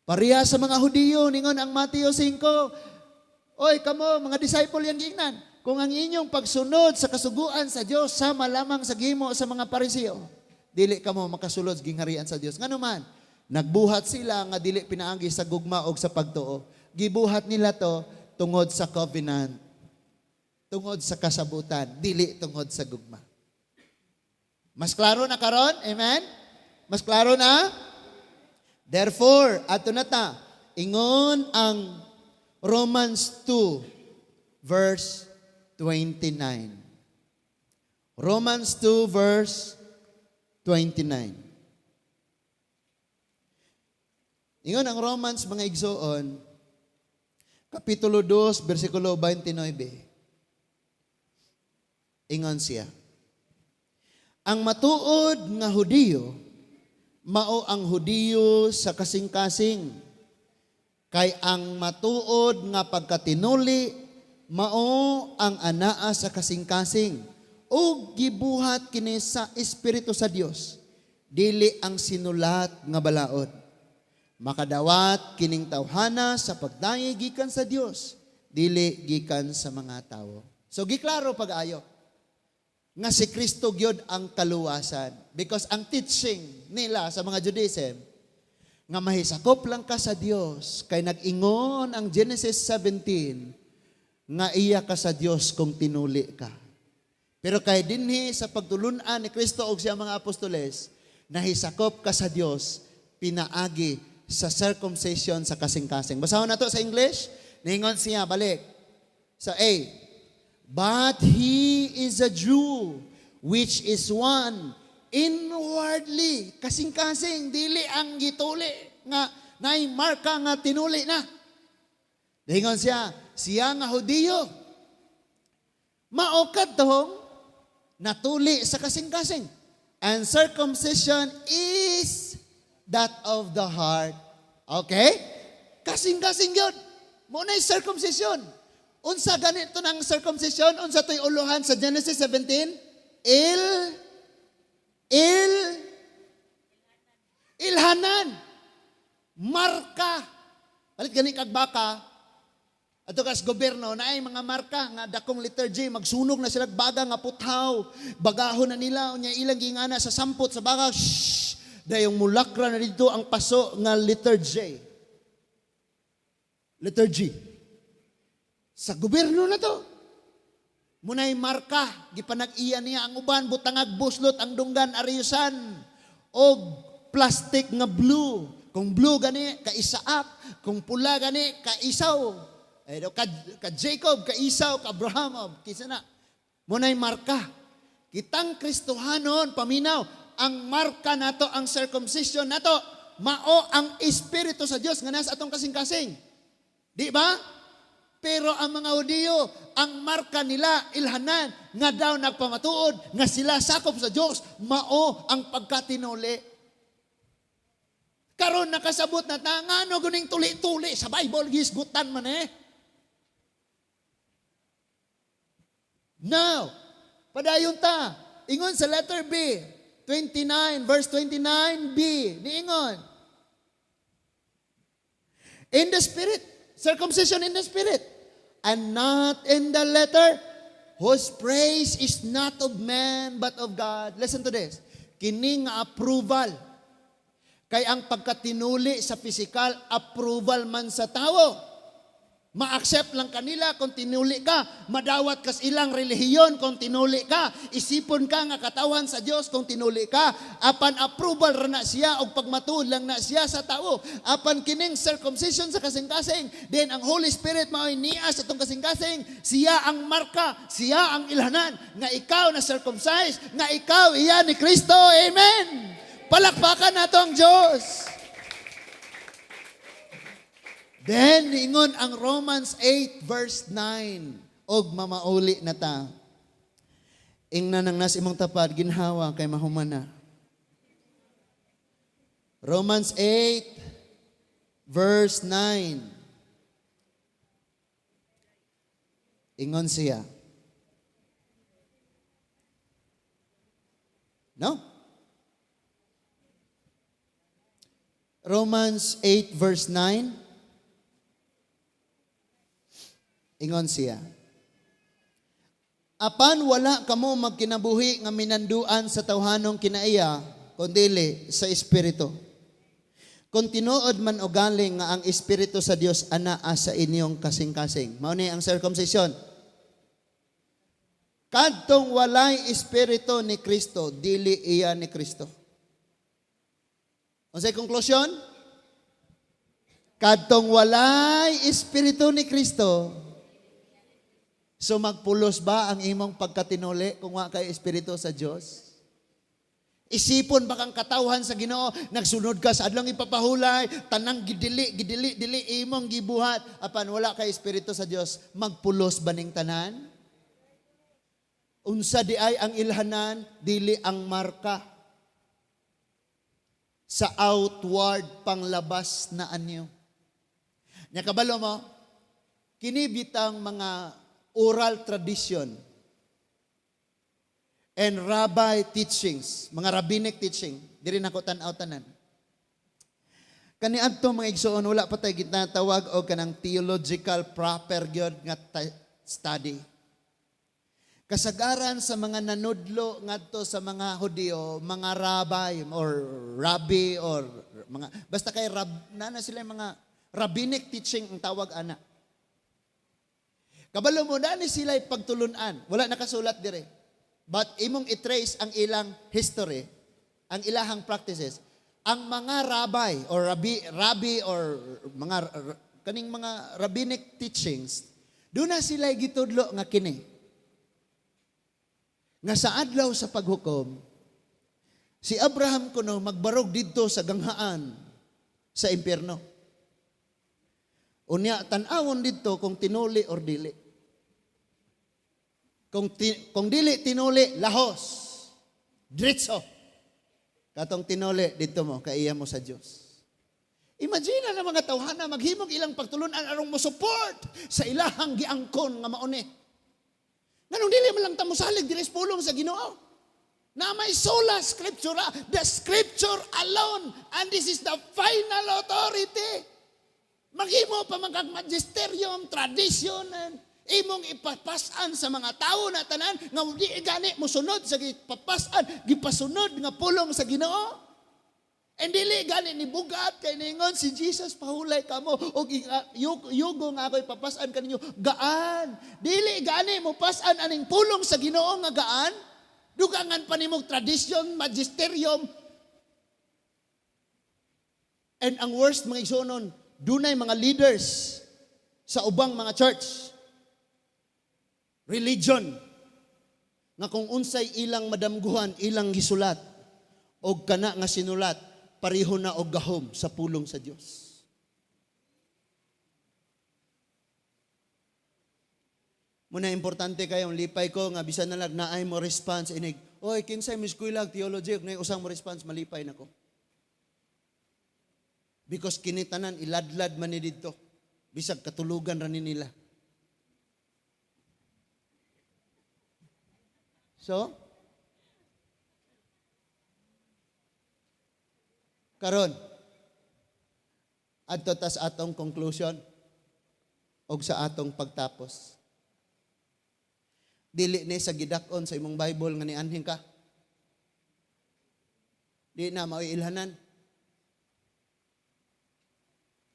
Pareha sa mga Hudiyo, ningon ang Mateo 5, oy, kamo, mga disciple yang giingnan, kung ang inyong pagsunod sa kasuguan sa Dios sama lamang sa gimo sa mga Pariseo, dili kamo makasulod gingharian sa Dios. Ngano man, nagbuhat sila nga dili pinaagi sa gugma og sa pagtuo. Gibuhat nila to tungod sa covenant, tungod sa kasabutan, dili tungod sa gugma. Mas klaro na karon? Amen? Mas klaro na? Therefore, ato na ta, ingon ang Romans 2 verse 29. Romans 2 verse 29. Ingon ang Romans mga igsoon, Kapitulo 2, versikulo 29. Ingon siya. Ang matuod nga Hudiyo, mao ang Hudiyo sa kasing-kasing. Kay ang matuod nga pagkatinuli, mao ang anaa sa kasing-kasing. O gibuhat kini sa Espiritu sa Dios, dili ang sinulat nga balaod. Makadawat kining tawhana sa pagdayi gikan sa Dios, dili gikan sa mga tawo. So giklaro pag-ayo nga si Kristo gyud ang kaluwasan, because ang teaching nila sa mga Judaism nga mahisakop lang ka sa Dios, kay nag-ingon ang Genesis 17 nga iya ka sa Dios kung tinuli ka. Pero kay dinhi sa pagtulunan ni Kristo og siya mga apostoles, nahisakop ka sa Dios pinaagi sa circumcision sa kasing-kasing. Basahon nato sa English, ningon siya balik sa A. But he is a Jew, which is one inwardly. Kasing-kasing, dili ang gituli nga nay marka nga tinuli na. Ningon siya nga Hudiyo. Maokad tong natuli sa kasing-kasing. And circumcision is that of the heart. Okay? Kasing-kasing yun. Muna yung circumcision. Unsa ganito ng circumcision? Unsa to'y uluhan sa Genesis 17? Ilhanan. Marka. Palit gani kag baka. Ato kas gobyerno na ay mga marka nga dakong letter J, magsunog na sila baga nga puthaw. Bagahon na nila unya ilang gingana sa sampot sa baga. Dayong mulakra na dito ang paso nga letter J. Letter G. Sa gobyerno na to. Munay marka, gipanag-iya niya ang uban, butangag buslot, ang dunggan, ariyusan, o plastic nga blue. Kung blue gani, ka Isaak. Kung pula gani, ka Isaw. Ka Jacob, ka Isaw, ka Abraham. Kisa na. Munay marka. Kitang Kristohanon, paminaw, ang marka nato, ang circumcision nato, mao ang Espiritu sa Dios nga nasa atong kasing-kasing. Di ba? Pero ang mga Hudiyo, ang marka nila, ilhanan, nga daw nagpamatuod, nga sila sakop sa Diyos, mao ang pagkatinuli. Karon nakasabot na tangano guning tuli-tuli sa Bible, gisgutan man eh. Now, padayon ta, ingon sa letter B, 29, verse 29b, niingon. In the Spirit, circumcision in the Spirit, and not in the letter, whose praise is not of man, but of God. Listen to this. Kini nga approval. Kay ang pagkatinuli sa physical, approval man sa tao. Ma-accept lang kanila kung tinuli ka. Madawat kas ilang relihiyon kung tinuli ka. Isipon ka nga katawan sa Dios kung tinuli ka. Apan approval ra na siya o pagmatuod lang na siya sa tao. Apan kining circumcision sa kasing-kasing. Then ang Holy Spirit mao'y niya sa itong kasing-kasing. Siya ang marka, siya ang ilhanan. Nga ikaw na circumcised, nga ikaw iyan ni Kristo. Amen! Palakpakan nato ang Diyos. Then, ingon ang Romans 8 verse 9. Og mamauli na ta. Ingnan ang nas imong tapad, ginhawa kay mahumana. Romans 8 verse 9. Ingon siya. No? Romans 8 verse 9. Ingon siya. Apan wala kamo magkinabuhi nga minanduan sa tawhanong kinaiya, kundili sa Espiritu. Kung tinuod man o galing nga ang Espiritu sa Dios anaa sa inyong kasing-kasing. Mao ni ang circumcision. Kadtong walay Espiritu ni Kristo, dili iya ni Kristo. Unsay konklusyon? Kadtong walay Espiritu ni Kristo, so magpulos ba ang imong pagkatinuli kung wa kay Espiritu sa Dios? Isipon ba kang katawhan sa Ginoo, nagsunod ka sa adlong ipapahulay, tanang dili imong gibuhat, apan wala kay espiritu sa Dios, magpulos baning tanan? Unsa di ay ang ilhanan, dili ang marka sa outward panglabas na anyo. Nya kabalo mo, kini bitang mga oral tradition and rabbi teachings, mga rabbinic teaching, diri nako tan-aw tanan. Kaniadto mga igsoon, wala pa tay ginatawag og kanang theological proper gyud nga study. Kasagaran sa mga nanudlo ngadto sa mga Hudyo, mga rabbi or mga basta kay na sila mga rabbinic teaching ang tawag ana. Kabalo mo na ni sila pagtulunan, wala nakasulat dire. But imong itrace ang ilang history, ang ilahang practices. Ang mga rabbi or rabbi or mga kaning mga rabbinic teachings, doon na sila gitudlo nga kini. Nga sa adlaw sa paghukom, si Abraham kuno magbarog didto sa ganghaan sa impyerno. Unya tan-awon didto kung tinuli or dili. Kung dili tinuli, lahos. Diretso. Katong tinuli, dito mo, kaiya mo sa Diyos. Imagine na mga tawhana, maghimog ilang pagtulunan arong mo support sa ilahang giangkon nga mauni. Nganong dili man lang tamo salig diri sa pulong sa Ginoo. Na may sola scriptura, the scripture alone, and this is the final authority. Maghimo pa magkag magisterium, tradition, and imong ipapasan sa mga tao na tanan nga di gani mo sunod sa gipapasan, gipasunod nga pulong sa Ginoo. And dili gani ni bugat kay ningon si Jesus pahulay kamo og yugo nga ako'y papasan kaninyo gaan. Dili gani mo pasan aning pulong sa Ginoo nga gaan. Dugangan pa nimong tradition, magisterium. And ang worst mga igsoon, dunay mga leaders sa ubang mga church, religion, nga kung unsay ilang madamguhan, ilang gisulat, o kana nga sinulat, pareho na og gahom sa pulong sa Dios. Muna importante kayong lipay ko, nga bisan na lang naay mo response, inig, oy, kinsay mo eskwela theology, ug nay usang mo response, malipay na ko. Because kinitanan, iladlad man ni dito, bisag katulugan ranin nila. So, karon, adto tas atong conclusion og sa atong pagtapos. Dili ni sa gidakon sa imong Bible nga nianhing ka. Di na mao'y ilhanan.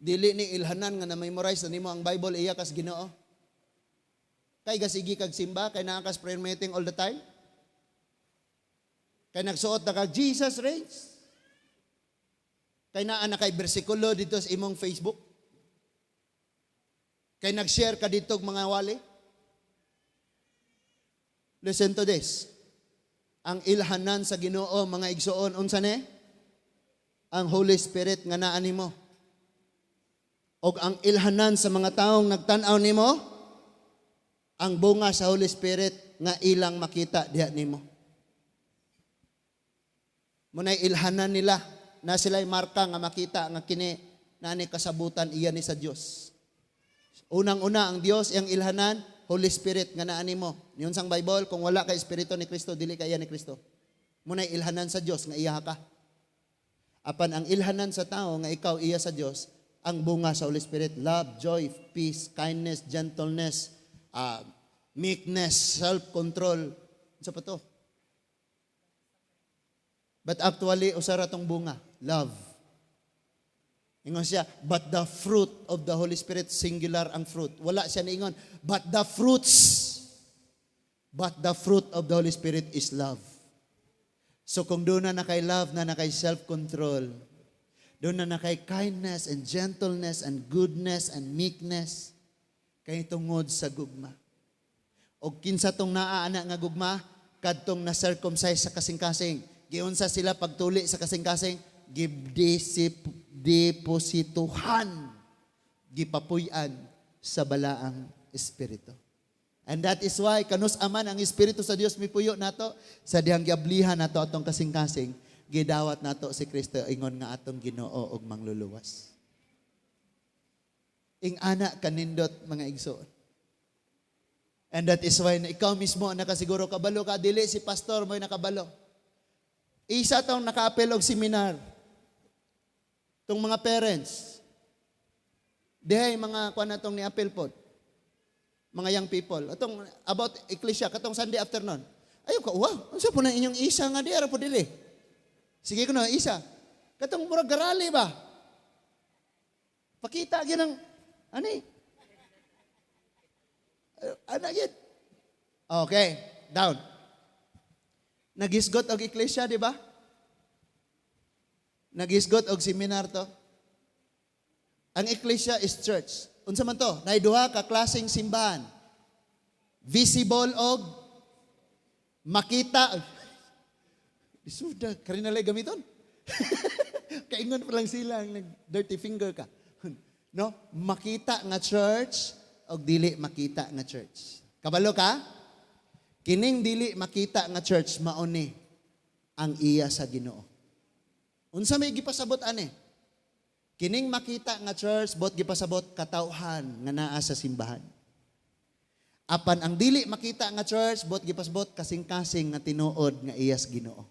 Dili ni ilhanan nga na-memorize na nimo ang Bible iya kas Ginoo. Kay gasigi kag simba, kay naa kas prayer meeting all the time. Kay nagsuot na kag Jesus reigns. Kay naa na kay bersikulo dito sa imong Facebook. Kay nag-share ka dito mga wali. Listen to this. Ang ilhanan sa Ginoo mga igsoon unsa ni? Ang Holy Spirit nga naa nimo. Og ang ilhanan sa mga taong nagtan-aw nimo, ang bunga sa Holy Spirit nga ilang makita diha nimo. Munay ilhanan nila na sila'y marka nga makita nga kini nani kasabutan iya ni sa Dios. Unang-una ang Dios iyang ilhanan, Holy Spirit nga naa nimo. Yun sang Bible, kung wala kay Espiritu ni Kristo, dili ka iya ni Kristo. Munay ilhanan sa Dios nga iya ka. Apan ang ilhanan sa tao nga ikaw iya sa Dios, ang bunga sa Holy Spirit, love, joy, peace, kindness, gentleness, meekness, self-control. Sa pa to? But actually, usara tong bunga, love. Ingon siya, but the fruit of the Holy Spirit, singular ang fruit. Wala siya niingon, but the fruit of the Holy Spirit is love. So kung doon na kay love, na kay self-control, doon na kay kindness and gentleness and goodness and meekness, kay tungod sa gugma. O kinsa tong naaana nga gugma, kadtong na-circumcise sa kasing-kasing, Giunsa sila pagtuli sa kasing-kasing, deposituhan, gipapuy-an sa balaang espiritu. And that is why kanus aman ang espiritu sa Dios mipuyo nato sa dihang giablihan nato atong kasing-kasing, gidawat nato si Kristo ingon nga atong Ginoo og mangluluwas. Ing ana kanindot mga igsoon. And that is why ikaw mismo nakasiguro kabalo ka, dili si pastor mo'y nakabalo. Isa tong naka-apel og seminar. Tong mga parents. Dihay mga kuan natong ni apel pod. Mga young people. Atong about Ecclesia katong Sunday afternoon. Ayo ka, wow, unsa po na inyong isa nga di ara po dili. Sige ko na isa. Katong murag garali ba? Pakita gyud ng ani. Ana gyud. Okay, down. Nagisgot og Ecclesia, di ba? Nagisgot og seminar to. Ang Ecclesia is church. Unsa man to? Nay duha ka klaseng simbahan. Visible og makita. Isuda, karinalay gamiton. Kaingon pa lang sila ang dirty finger ka. No? Makita nga church og dili makita nga church. Kabalo ka? Kining dili makita nga church mao ni ang iya sa Ginoo. Unsa may gipasabot ani? Kining makita nga church bot gipasabot katawhan nga naa sa simbahan. Apan ang dili makita nga church bot gipasabot kasing-kasing nga tinuod nga iya sa Ginoo.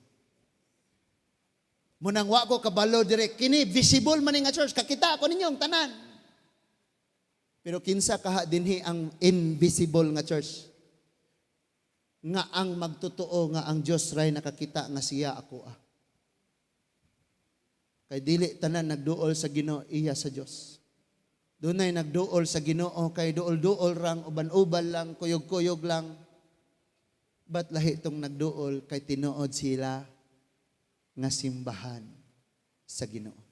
Munang wa ko kabalo dire kini visible man nga church, kakita ko ninyong tanan. Pero kinsa kaha dinhi ang invisible nga church? Nga ang magtotoo nga ang Dios ray nakakita nga siya ako ah. Kay dili tanan nagduol sa Ginoo iya sa Dios. Dunay nagduol sa Ginoo kay duol-duol rang uban-ubal lang, kuyog-kuyog lang. But lahi tong nagduol kay tinuod sila nga simbahan sa Ginoo.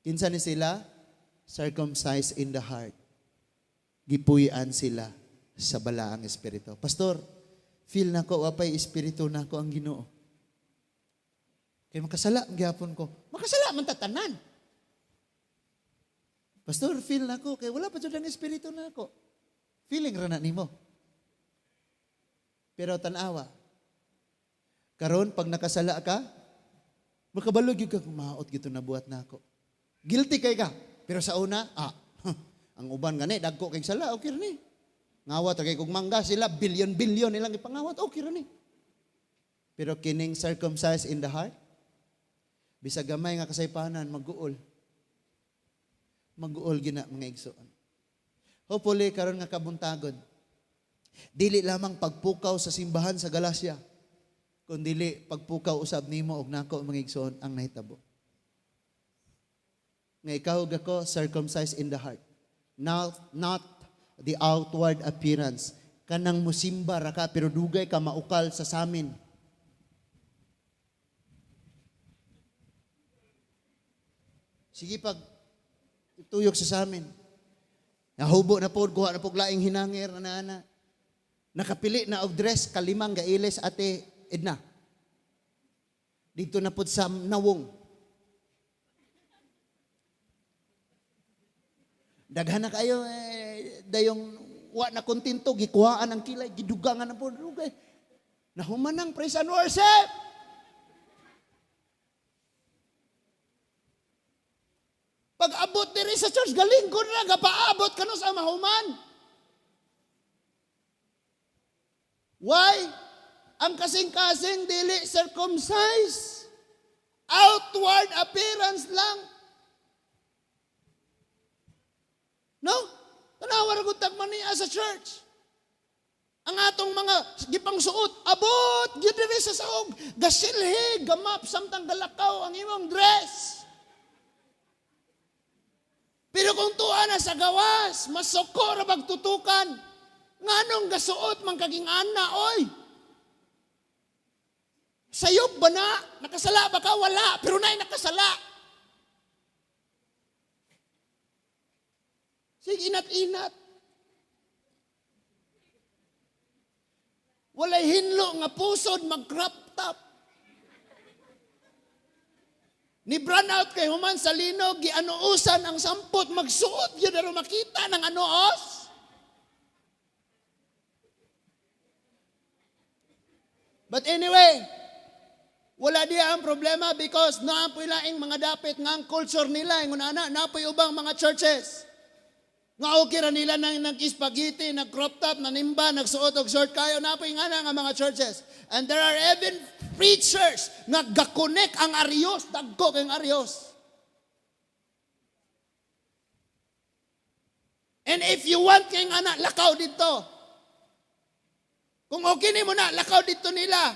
Kinsa ni sila? Circumcised in the heart. Gipuy-an sila sa balaang espiritu. Pastor, feel na ko, wapay espiritu na ko ang Ginoo. Kaya makasala ang gihapon ko. Makasala man tatanan. Pastor, feel na ko, kaya wala pa dyan ang espiritu na ako. Feeling ra na nimo. Pero tanawa, karon pag nakasala ka, makabalog yung kang maot gito na buhat na ako. Guilty kay ka. Pero sa una, ang uban gani, dagko kay sala, okay rin eh. Ngawat kay kung mangga sila, bilyon-bilyon nilang ipangawat, okay rin eh. Pero kining circumcised in the heart, bisag gamay nga kasaypanan, mag-uol. Mag-uol gina mga igsoon. Hopefully, karon nga kabuntagod, dili lamang pagpukaw sa simbahan sa Galacia, kundi pagpukaw usab nimo og nako mga igsoon ang nahitabo. Nga ikaw ug ako circumcised in the heart. Not the outward appearance. Kanang musimba ra ka pero dugay ka maukal sa samin. Sige pag tuyok sa samin. Nahubo na po, kuha na po laing hinangir na. Nakapili na og dress kalimang gailes ate Edna. Dito na po sa nawong. Daghan na kayo dayong wa na kontento gikuhaan ang kilay gidugangan na po dugay. Nahuman ang praise and worship. Pag abot diri sa church galing ko na gapaabot kano sa mahuman. Why? Ang kasing-kasing dili circumcised. Outward appearance lang. No? Tanawa ra gud tagmania sa church. Ang atong mga gipang suot, abot gyud diri sa saog, gasilhig, gamap samtang galakaw ang imong dress. Pero kung tuwa na sa gawas, masoko ra bagtutukan. Nganong gasuot man kaging ana oy? Sayop ba na? Nakasala ba ka? Wala. Pero na'y nakasala. Sige, inat-inat. Walay hinlo nga pusod mag-crop top. Ni brand out kay human sa linog, gianuusan ang sampot, magsuot yun pero makita ng anuos. But anyway, wala diya ang problema because naapoy laing mga dapit nga ang culture nila, yung una naapoy ubang mga churches. Nga okay ra nila nag-spaghetti, nag-crop top, nanimba, nagsuot og short kayo, naapoy nga na nga mga churches. And there are even preachers nga gakonek ang Arios, dagko kay ang Arios. And if you want kay nga na, lakaw dito. Kung okay ni mo na, lakaw dito nila.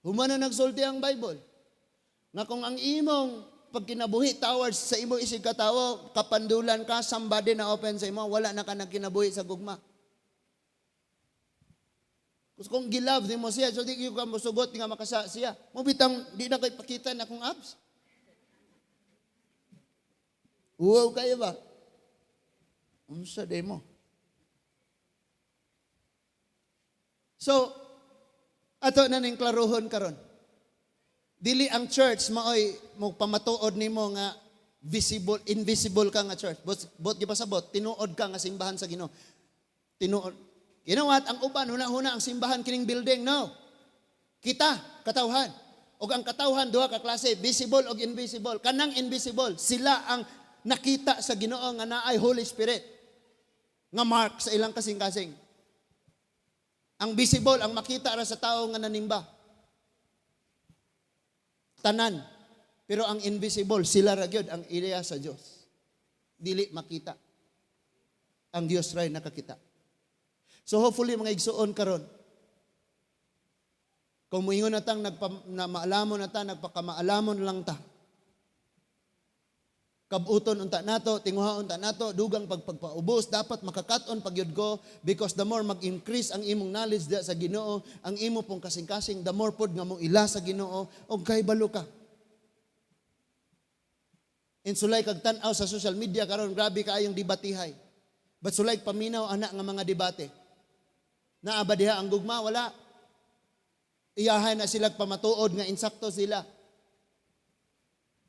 Humana nagsulti ang Bible. Nga kung ang imong pagkinabuhi towards sa imong isig katawo, kapandulan ka, somebody na open sa imo, wala na ka nagkinabuhi sa gugma. Kung gilove ni mo siya, so di ka musugot nga makasa siya. Mubitang di na kayo pakita na kung abs. Wow kayo ba? Unsa day mo? So, ato na ning klaruhon karon. Dili ang church maoy mo pamatuod nimo nga visible, invisible ka nga church. Bot gipasabot, tinuod ka nga simbahan sa Ginoo. Tinuod. You know what? Ang uban, huna-huna ang simbahan kining building. No. Kita, katawhan. O ang katawhan, duha ka klase, visible o invisible. Kanang invisible, sila ang nakita sa Ginoo nga naay Holy Spirit. Nga mark sa ilang kasing-kasing. Ang visible, ang makita ra sa tao nga nanimba. Tanan. Pero ang invisible, sila ra gyud ang ideya sa Dios. Dili makita. Ang Dios ray nakakita. So hopefully mga igsuon karon. Kung muingon na tang maalamon na ta, nagpakamaalamon lang ta. Kabuton unta nato, tinguhaon ta nato, dugang pagpaubos, dapat makakaton pagyud ko because the more mag-increase ang imong knowledge diha sa Ginoo, ang imo pong kasing-kasing, the more pod nga mo ila sa Ginoo, og kahibalo ka. In sulay kag tan-aw sa social media karon, grabe kaayong debatihay. But sulay paminaw ana nga mga debate. Naaba diha ang gugma, wala. Iyahay na sila pamatuod nga insakto sila.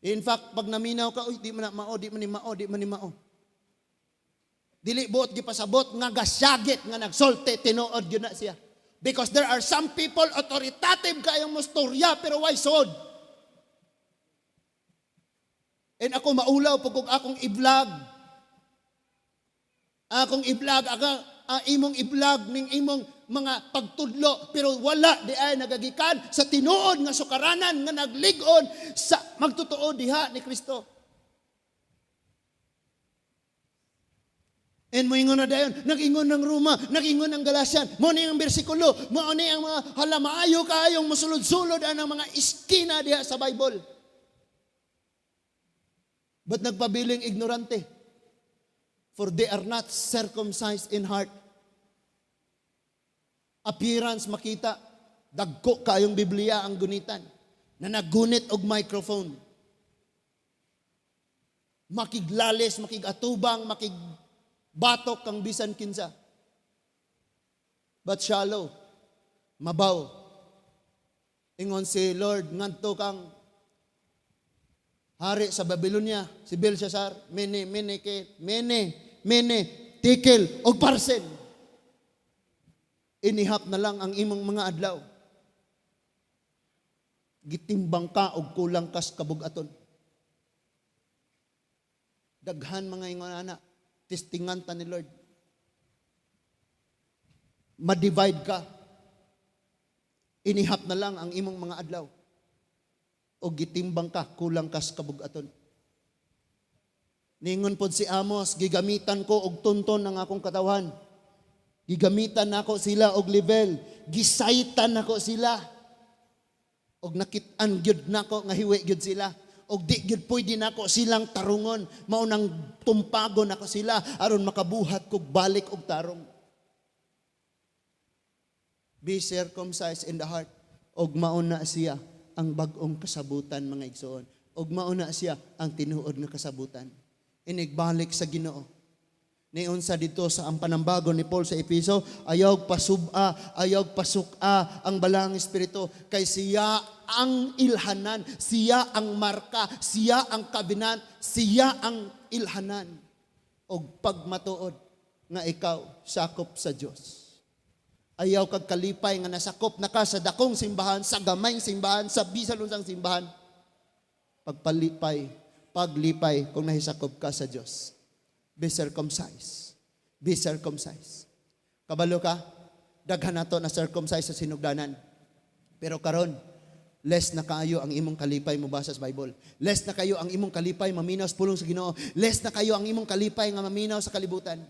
In fact, pag naminaw ka, uy, di man mao, di man ni mao. Dili buot gipasabot nga gasyagit nga nagsulti, tinuod gyud na siya. Because there are some people authoritative kayong mustorya pero why sod? And ako maulaw pag akong i-vlog. Imong i-vlog ning imong mga pagtudlo pero wala di ay nagagikan sa tinuod nga sukaranan nga nagligon sa magtutuo diha ni Kristo. And moingon na dayon, nag-ingon ng Roma, nag-ingon ng Galatian, mo ni ang bersikulo, mo ni ang mga halamaayo kayong musulod-sulod ang mga iskina diha sa Bible. But nagpabiling ignorante. For they are not circumcised in heart. Appearance makita, dagko kayong Biblia ang gunitan, na naggunit og microphone. Makiglalis, makigatubang, makigbatok kang bisan kinsa. But shallow, mabaw. Ingon si Lord, ngadto kang hari sa Babylonia, si Belshazzar, mene, tikel, og parcel. Inihap na lang ang imong mga adlaw. Gitimbang ka og kulang kas kabugaton. Daghan mga ingon ana, testingan ta ni Lord. Ma-divide ka. Inihap na lang ang imong mga adlaw. O gitimbang ka, kulang kas kabugaton. Ningon pod si Amos, gigamitan ko og tunton ng akong katawhan. Gigamitan nako sila og level, gisaitan nako sila. Og nakit-an gyud nako nga hiwi gyud sila. Og di gyud pwede nako silang tarungon, mao nang tumpagon nako sila aron makabuhat kog balik og tarong. Be circumcised in the heart, og mauna siya ang bag-ong kasabutan mga igsoon. Og mauna siya ang tinuod nga kasabutan. Inigbalik sa Ginoo. Niunsa dito sa ang panambago ni Paul sa Episo, ayaw pasuba, ayaw pasuka ang balang espiritu, kay siya ang ilhanan, siya ang marka, siya ang kabinan, siya ang ilhanan og pagmatuod nga ikaw sakop sa Dios. Ayaw kag kalipay nga nasakop na ka sa dakong simbahan, sa gamayng simbahan, sa bisan unsang simbahan. Paglipay kung nahisakop ka sa Dios. Be circumcised. Be circumcised. Kabalo ka, daghan nato na circumcised sa sinugdanan. Pero karon, less na kayo ang imong kalipay mubasa sa Bible. Less na kayo ang imong kalipay maminaw sa pulong sa Ginoo. Less na kayo ang imong kalipay nga maminaw sa kalibutan.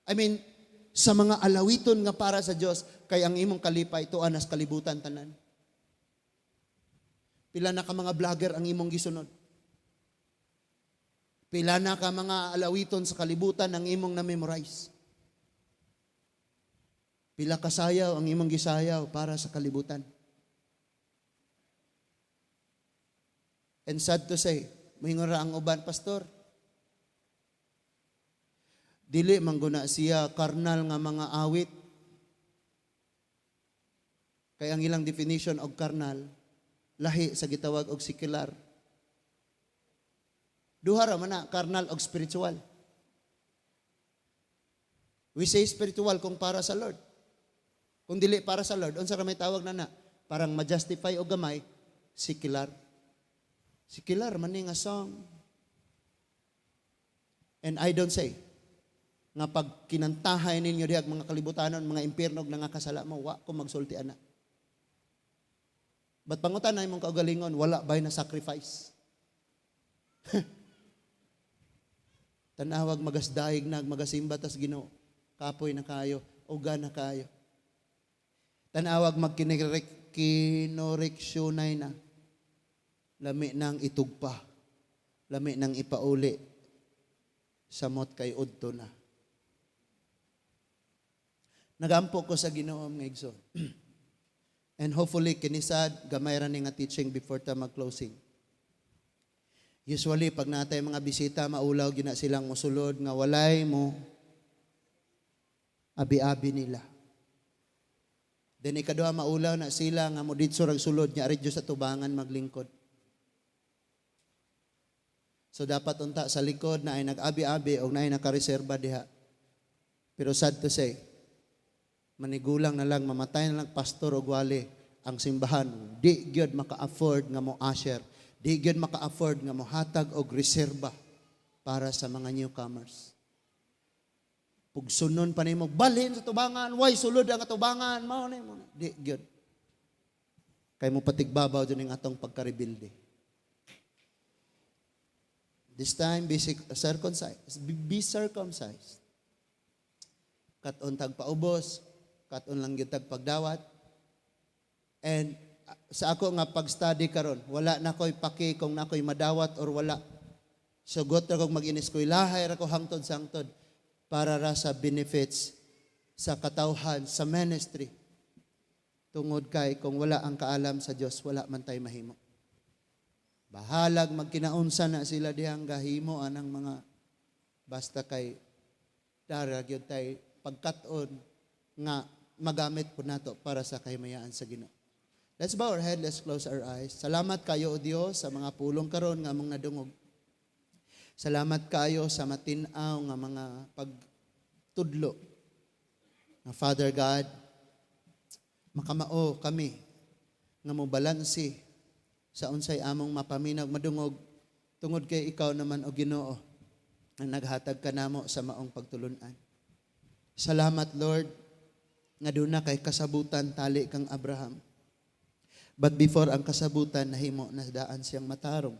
I mean, sa mga alawiton nga para sa Dios, kay ang imong kalipay tuan nas kalibutan tanan. Pila na ka mga vlogger ang imong gisunod. Pila na ka mga alawiton sa kalibutan ang imong na-memorize. Pila ka sayaw ang imong gisayaw para sa kalibutan. And sad to say, moingon ra ang uban, pastor. Dili mangguna siya karnal nga mga awit. Kay ang ilang definition og karnal, lahi sa gitawag og secular. Duha ra man na, carnal o spiritual. We say spiritual kung para sa Lord. Kung dili para sa Lord, unsa ra may tawag na parang ma-justify o gamay, secular. Secular man ni nga song. And I don't say, nga pag kinantahay ninyo diha mga kalibutanon, mga impyerno nga kasala mo, wa ko magsulti ana. But pangutan na imong kaugalingon, wala bay na sacrifice. Tanawag magasdaig magasimba tas Ginoo. Kapoy na kayo, uga na kayo. Tanawag magkinoriksyon na. Lami nang itugpa. Lami nang ipauli. Samot kay udto na. Nagampo ko sa Ginoo nga igsoon. And hopefully kinisad gamay ra ni nga teaching before ta mag-closing. Usually, pag natay mga bisita, maulaw gina silang musulod nga walay mo abi-abi nila. Then ikaduha maulaw na sila nga mo ditso rag sulod nya ari Dios sa tubangan maglingkod. So dapat unta sa likod na ay nag-abi-abi o na ay nakareserba diha. Pero sad to say, manigulang na lang, mamatay na lang pastor o wali ang simbahan. Di gyud maka-afford nga mo usher. Di gyud maka-afford nga mohatag og reserba para sa mga newcomers. Pugsunon pa nimo balhin sa tubangan, why sulod ang tubangan, mao ni mo. Di gyud. Kay mo patigbabaw din ang atong pagkarebilde. This time be circumcised. Be circumcised. Katon tag paubos, katon lang gyud tag pagdawat. And sa ako nga pag-study karon, wala na ko'y paki kung na ko'y madawat or wala. Sugot ra kong mag-ineskwelahay ra ko hangtod sangtod para ra sa benefits sa katawhan, sa ministry. Tungod kay kung wala ang kaalam sa Dios, wala man tay mahimo. Bahalag magkinaunsa na sila dihang gahimo anang mga basta kay dara gyud tay pagkat-on nga magamit po nato para sa kahimayaan sa Ginoo. Let's bow our head, let's close our eyes. Salamat kayo, O Dios, sa mga pulong karon nga among nadungog. Salamat kayo sa matinaw nga mga pagtudlo. Na Father God, makamao kami nga mo balansi sa unsay among mapaminaw madungog tungod kay ikaw naman o Ginoo ang naghatag kanamo sa maong pagtulunan. Salamat Lord nga doon na kay kasabutan tali kang Abraham. But before ang kasabutan, nahimo na daan siyang matarong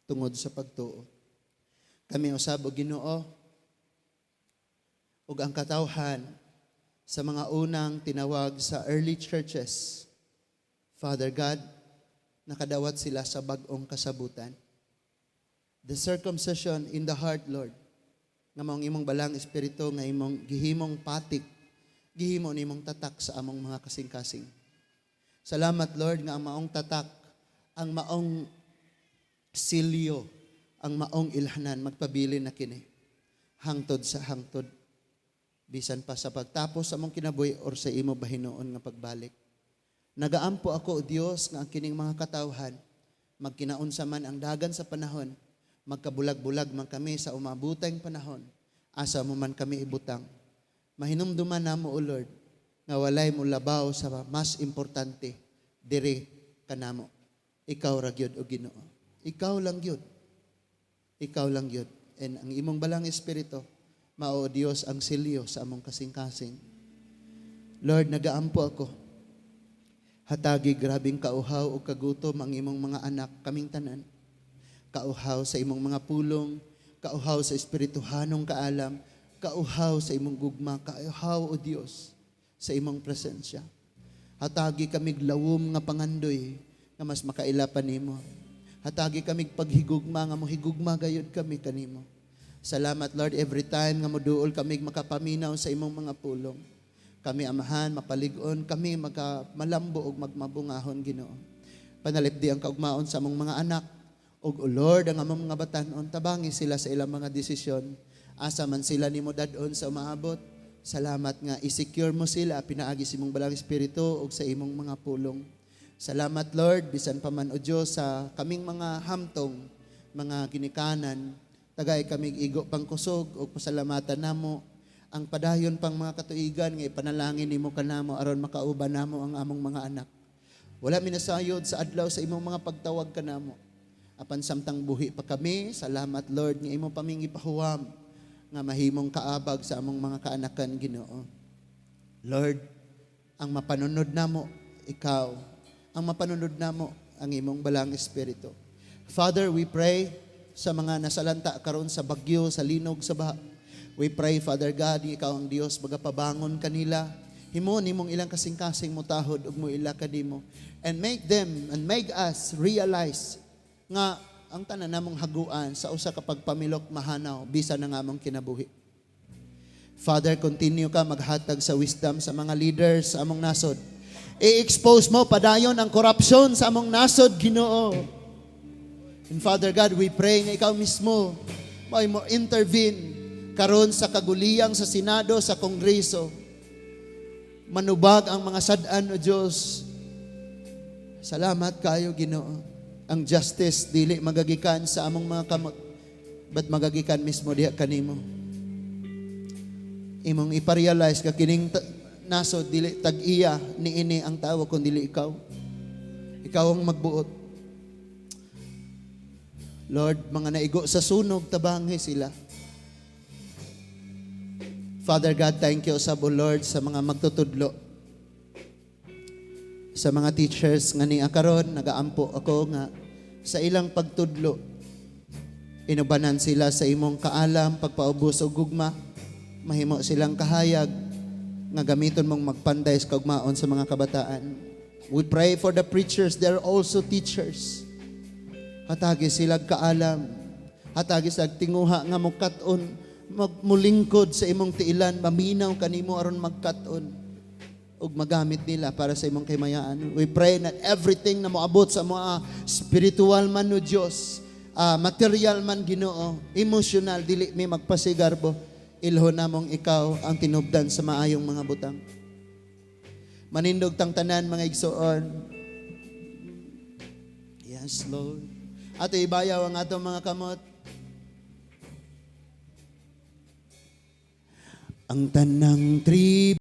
tungod sa pagtuo. Kami usab og Ginoo ug ang katawhan sa mga unang tinawag sa early churches. Father God, nakadawat sila sa bag-ong kasabutan. The circumcision in the heart, Lord, nga maong imong balang espiritu nga imong gihimong patik, gihimo nimong tatak sa among mga kasing-kasing. Salamat Lord nga ang maong tatak, ang maong silyo, ang maong ilhanan magpabilin na kini. hangtod sa hangtod. Bisan pa sa pagtapos sa mong kinabuhi or sa imo bahinoon nga pagbalik. Nagaampo ako, O Dios, nga ang kining mga katawhan, magkinaunsa man ang dagan sa panahon, magkabulag-bulag man kami sa umabutang panahon, asa mo man kami ibutang. Mahinumduman namo, O Lord, nga walay mo labaw sa mas importante, diri kanamo. Ikaw ra gyud, O Ginoo. Ikaw lang gyud. Ikaw lang gyud. And ang imong balang espiritu, mao, O Dios, ang silyo sa among kasing-kasing. Lord, nagaampo ako. Hatagi grabing kauhaw o kagutom ang imong mga anak kaming tanan. Kauhaw sa imong mga pulong, kauhaw sa espirituhanong kaalam, kauhaw sa imong gugma, kauhaw, O Dios, sa imong presensya. Hatagi kamig lawom nga pangandoy nga mas makailapan nimo. Hatagi kamig paghigugma nga mohigugma gayud kami kanimo. Salamat, Lord, every time nga moduol kamig makapaminaw sa imong mga pulong. Kami amahan, mapalig-on, kami malambo o magmabungahon, Ginoo. Panalipdi ang kaugmaon sa among mga anak. O Lord, ang among mga batanon, tabangi sila sa ilang mga desisyon. Asa man sila nimo dadon sa umaabot. Salamat nga, i-secure mo sila, pinaagi sa imong balang espiritu o sa imong mga pulong. Salamat, Lord, bisan pa man, O Diyos, sa kaming mga hamtong, mga ginikanan, tagay kaming igo pang kusog o pasalamatan namo, ang padayon pang mga katuigan nga ipanalangin nimo kanamo aron makauban namo ang among mga anak. Wala minasayod sa adlaw sa imong mga pagtawag kanamo. Apan samtang buhi pa kami, salamat, Lord, nga imo paming ipahuwam nga mahimong kaabag sa among mga kaanakan, Ginoo. Lord, ang mapanunod namo ikaw, ang mapanunod namo ang imong balang espiritu. Father, we pray sa mga nasalanta karon sa bagyo, sa linog, sa baha. We pray, Father God, ikaw ang Dios, magapabangon kanila. Himo nimong ilang kasing-kasing mo tahod ug mo ila kadimo. And make us realize nga ang tanan namong haguan sa usa ka pagpamilok mahanaw bisan na nga among kinabuhi. Father, continue ka maghatag sa wisdom sa mga leaders sa among nasod. I-expose mo padayon ang korupsyon sa among nasod, Ginoo. And Father God, we pray nga ikaw mismo mo intervene karon sa kaguliyang sa Senado, sa Kongreso. Manubag ang mga sad-an, O Diyos. Salamat kayo, Ginoo. Ang justice dili magagikan sa among mga kamot, but magagikan mismo diha kanimo. Imong iparealize ka kining nasod dili tag-iya niini ang tawo kun dili ikaw. Ikaw ang magbuot. Lord, mga naigo sa sunog, tabangi sila. Father God, thank you, Sabo Lord, sa mga magtutudlo. Sa mga teachers nga niya karon, nagaampo ako nga sa ilang pagtudlo. Inubanan sila sa imong kaalam, pagpaubos o gugma. Mahimo silang kahayag nga gamiton mong magpanday sa kaugmaon sa mga kabataan. We pray for the preachers, they're also teachers. Hatagi sila kaalam. Hatagi sila tinguha nga mukaton magmulingkod sa imong tiilan, maminaw kanimo aron magkaton ug magamit nila para sa imong kahimayaan. We pray that everything na moabot sa mga spiritual man, O Diyos, material man, Ginoo, emotional, dili may magpasigarbo, ilho namong ikaw ang tinubdan sa maayong mga butang. Manindog tang tanan, mga igsoon. Yes, Lord. Ato ibayaw ang atong mga kamot. Ang tanang tribo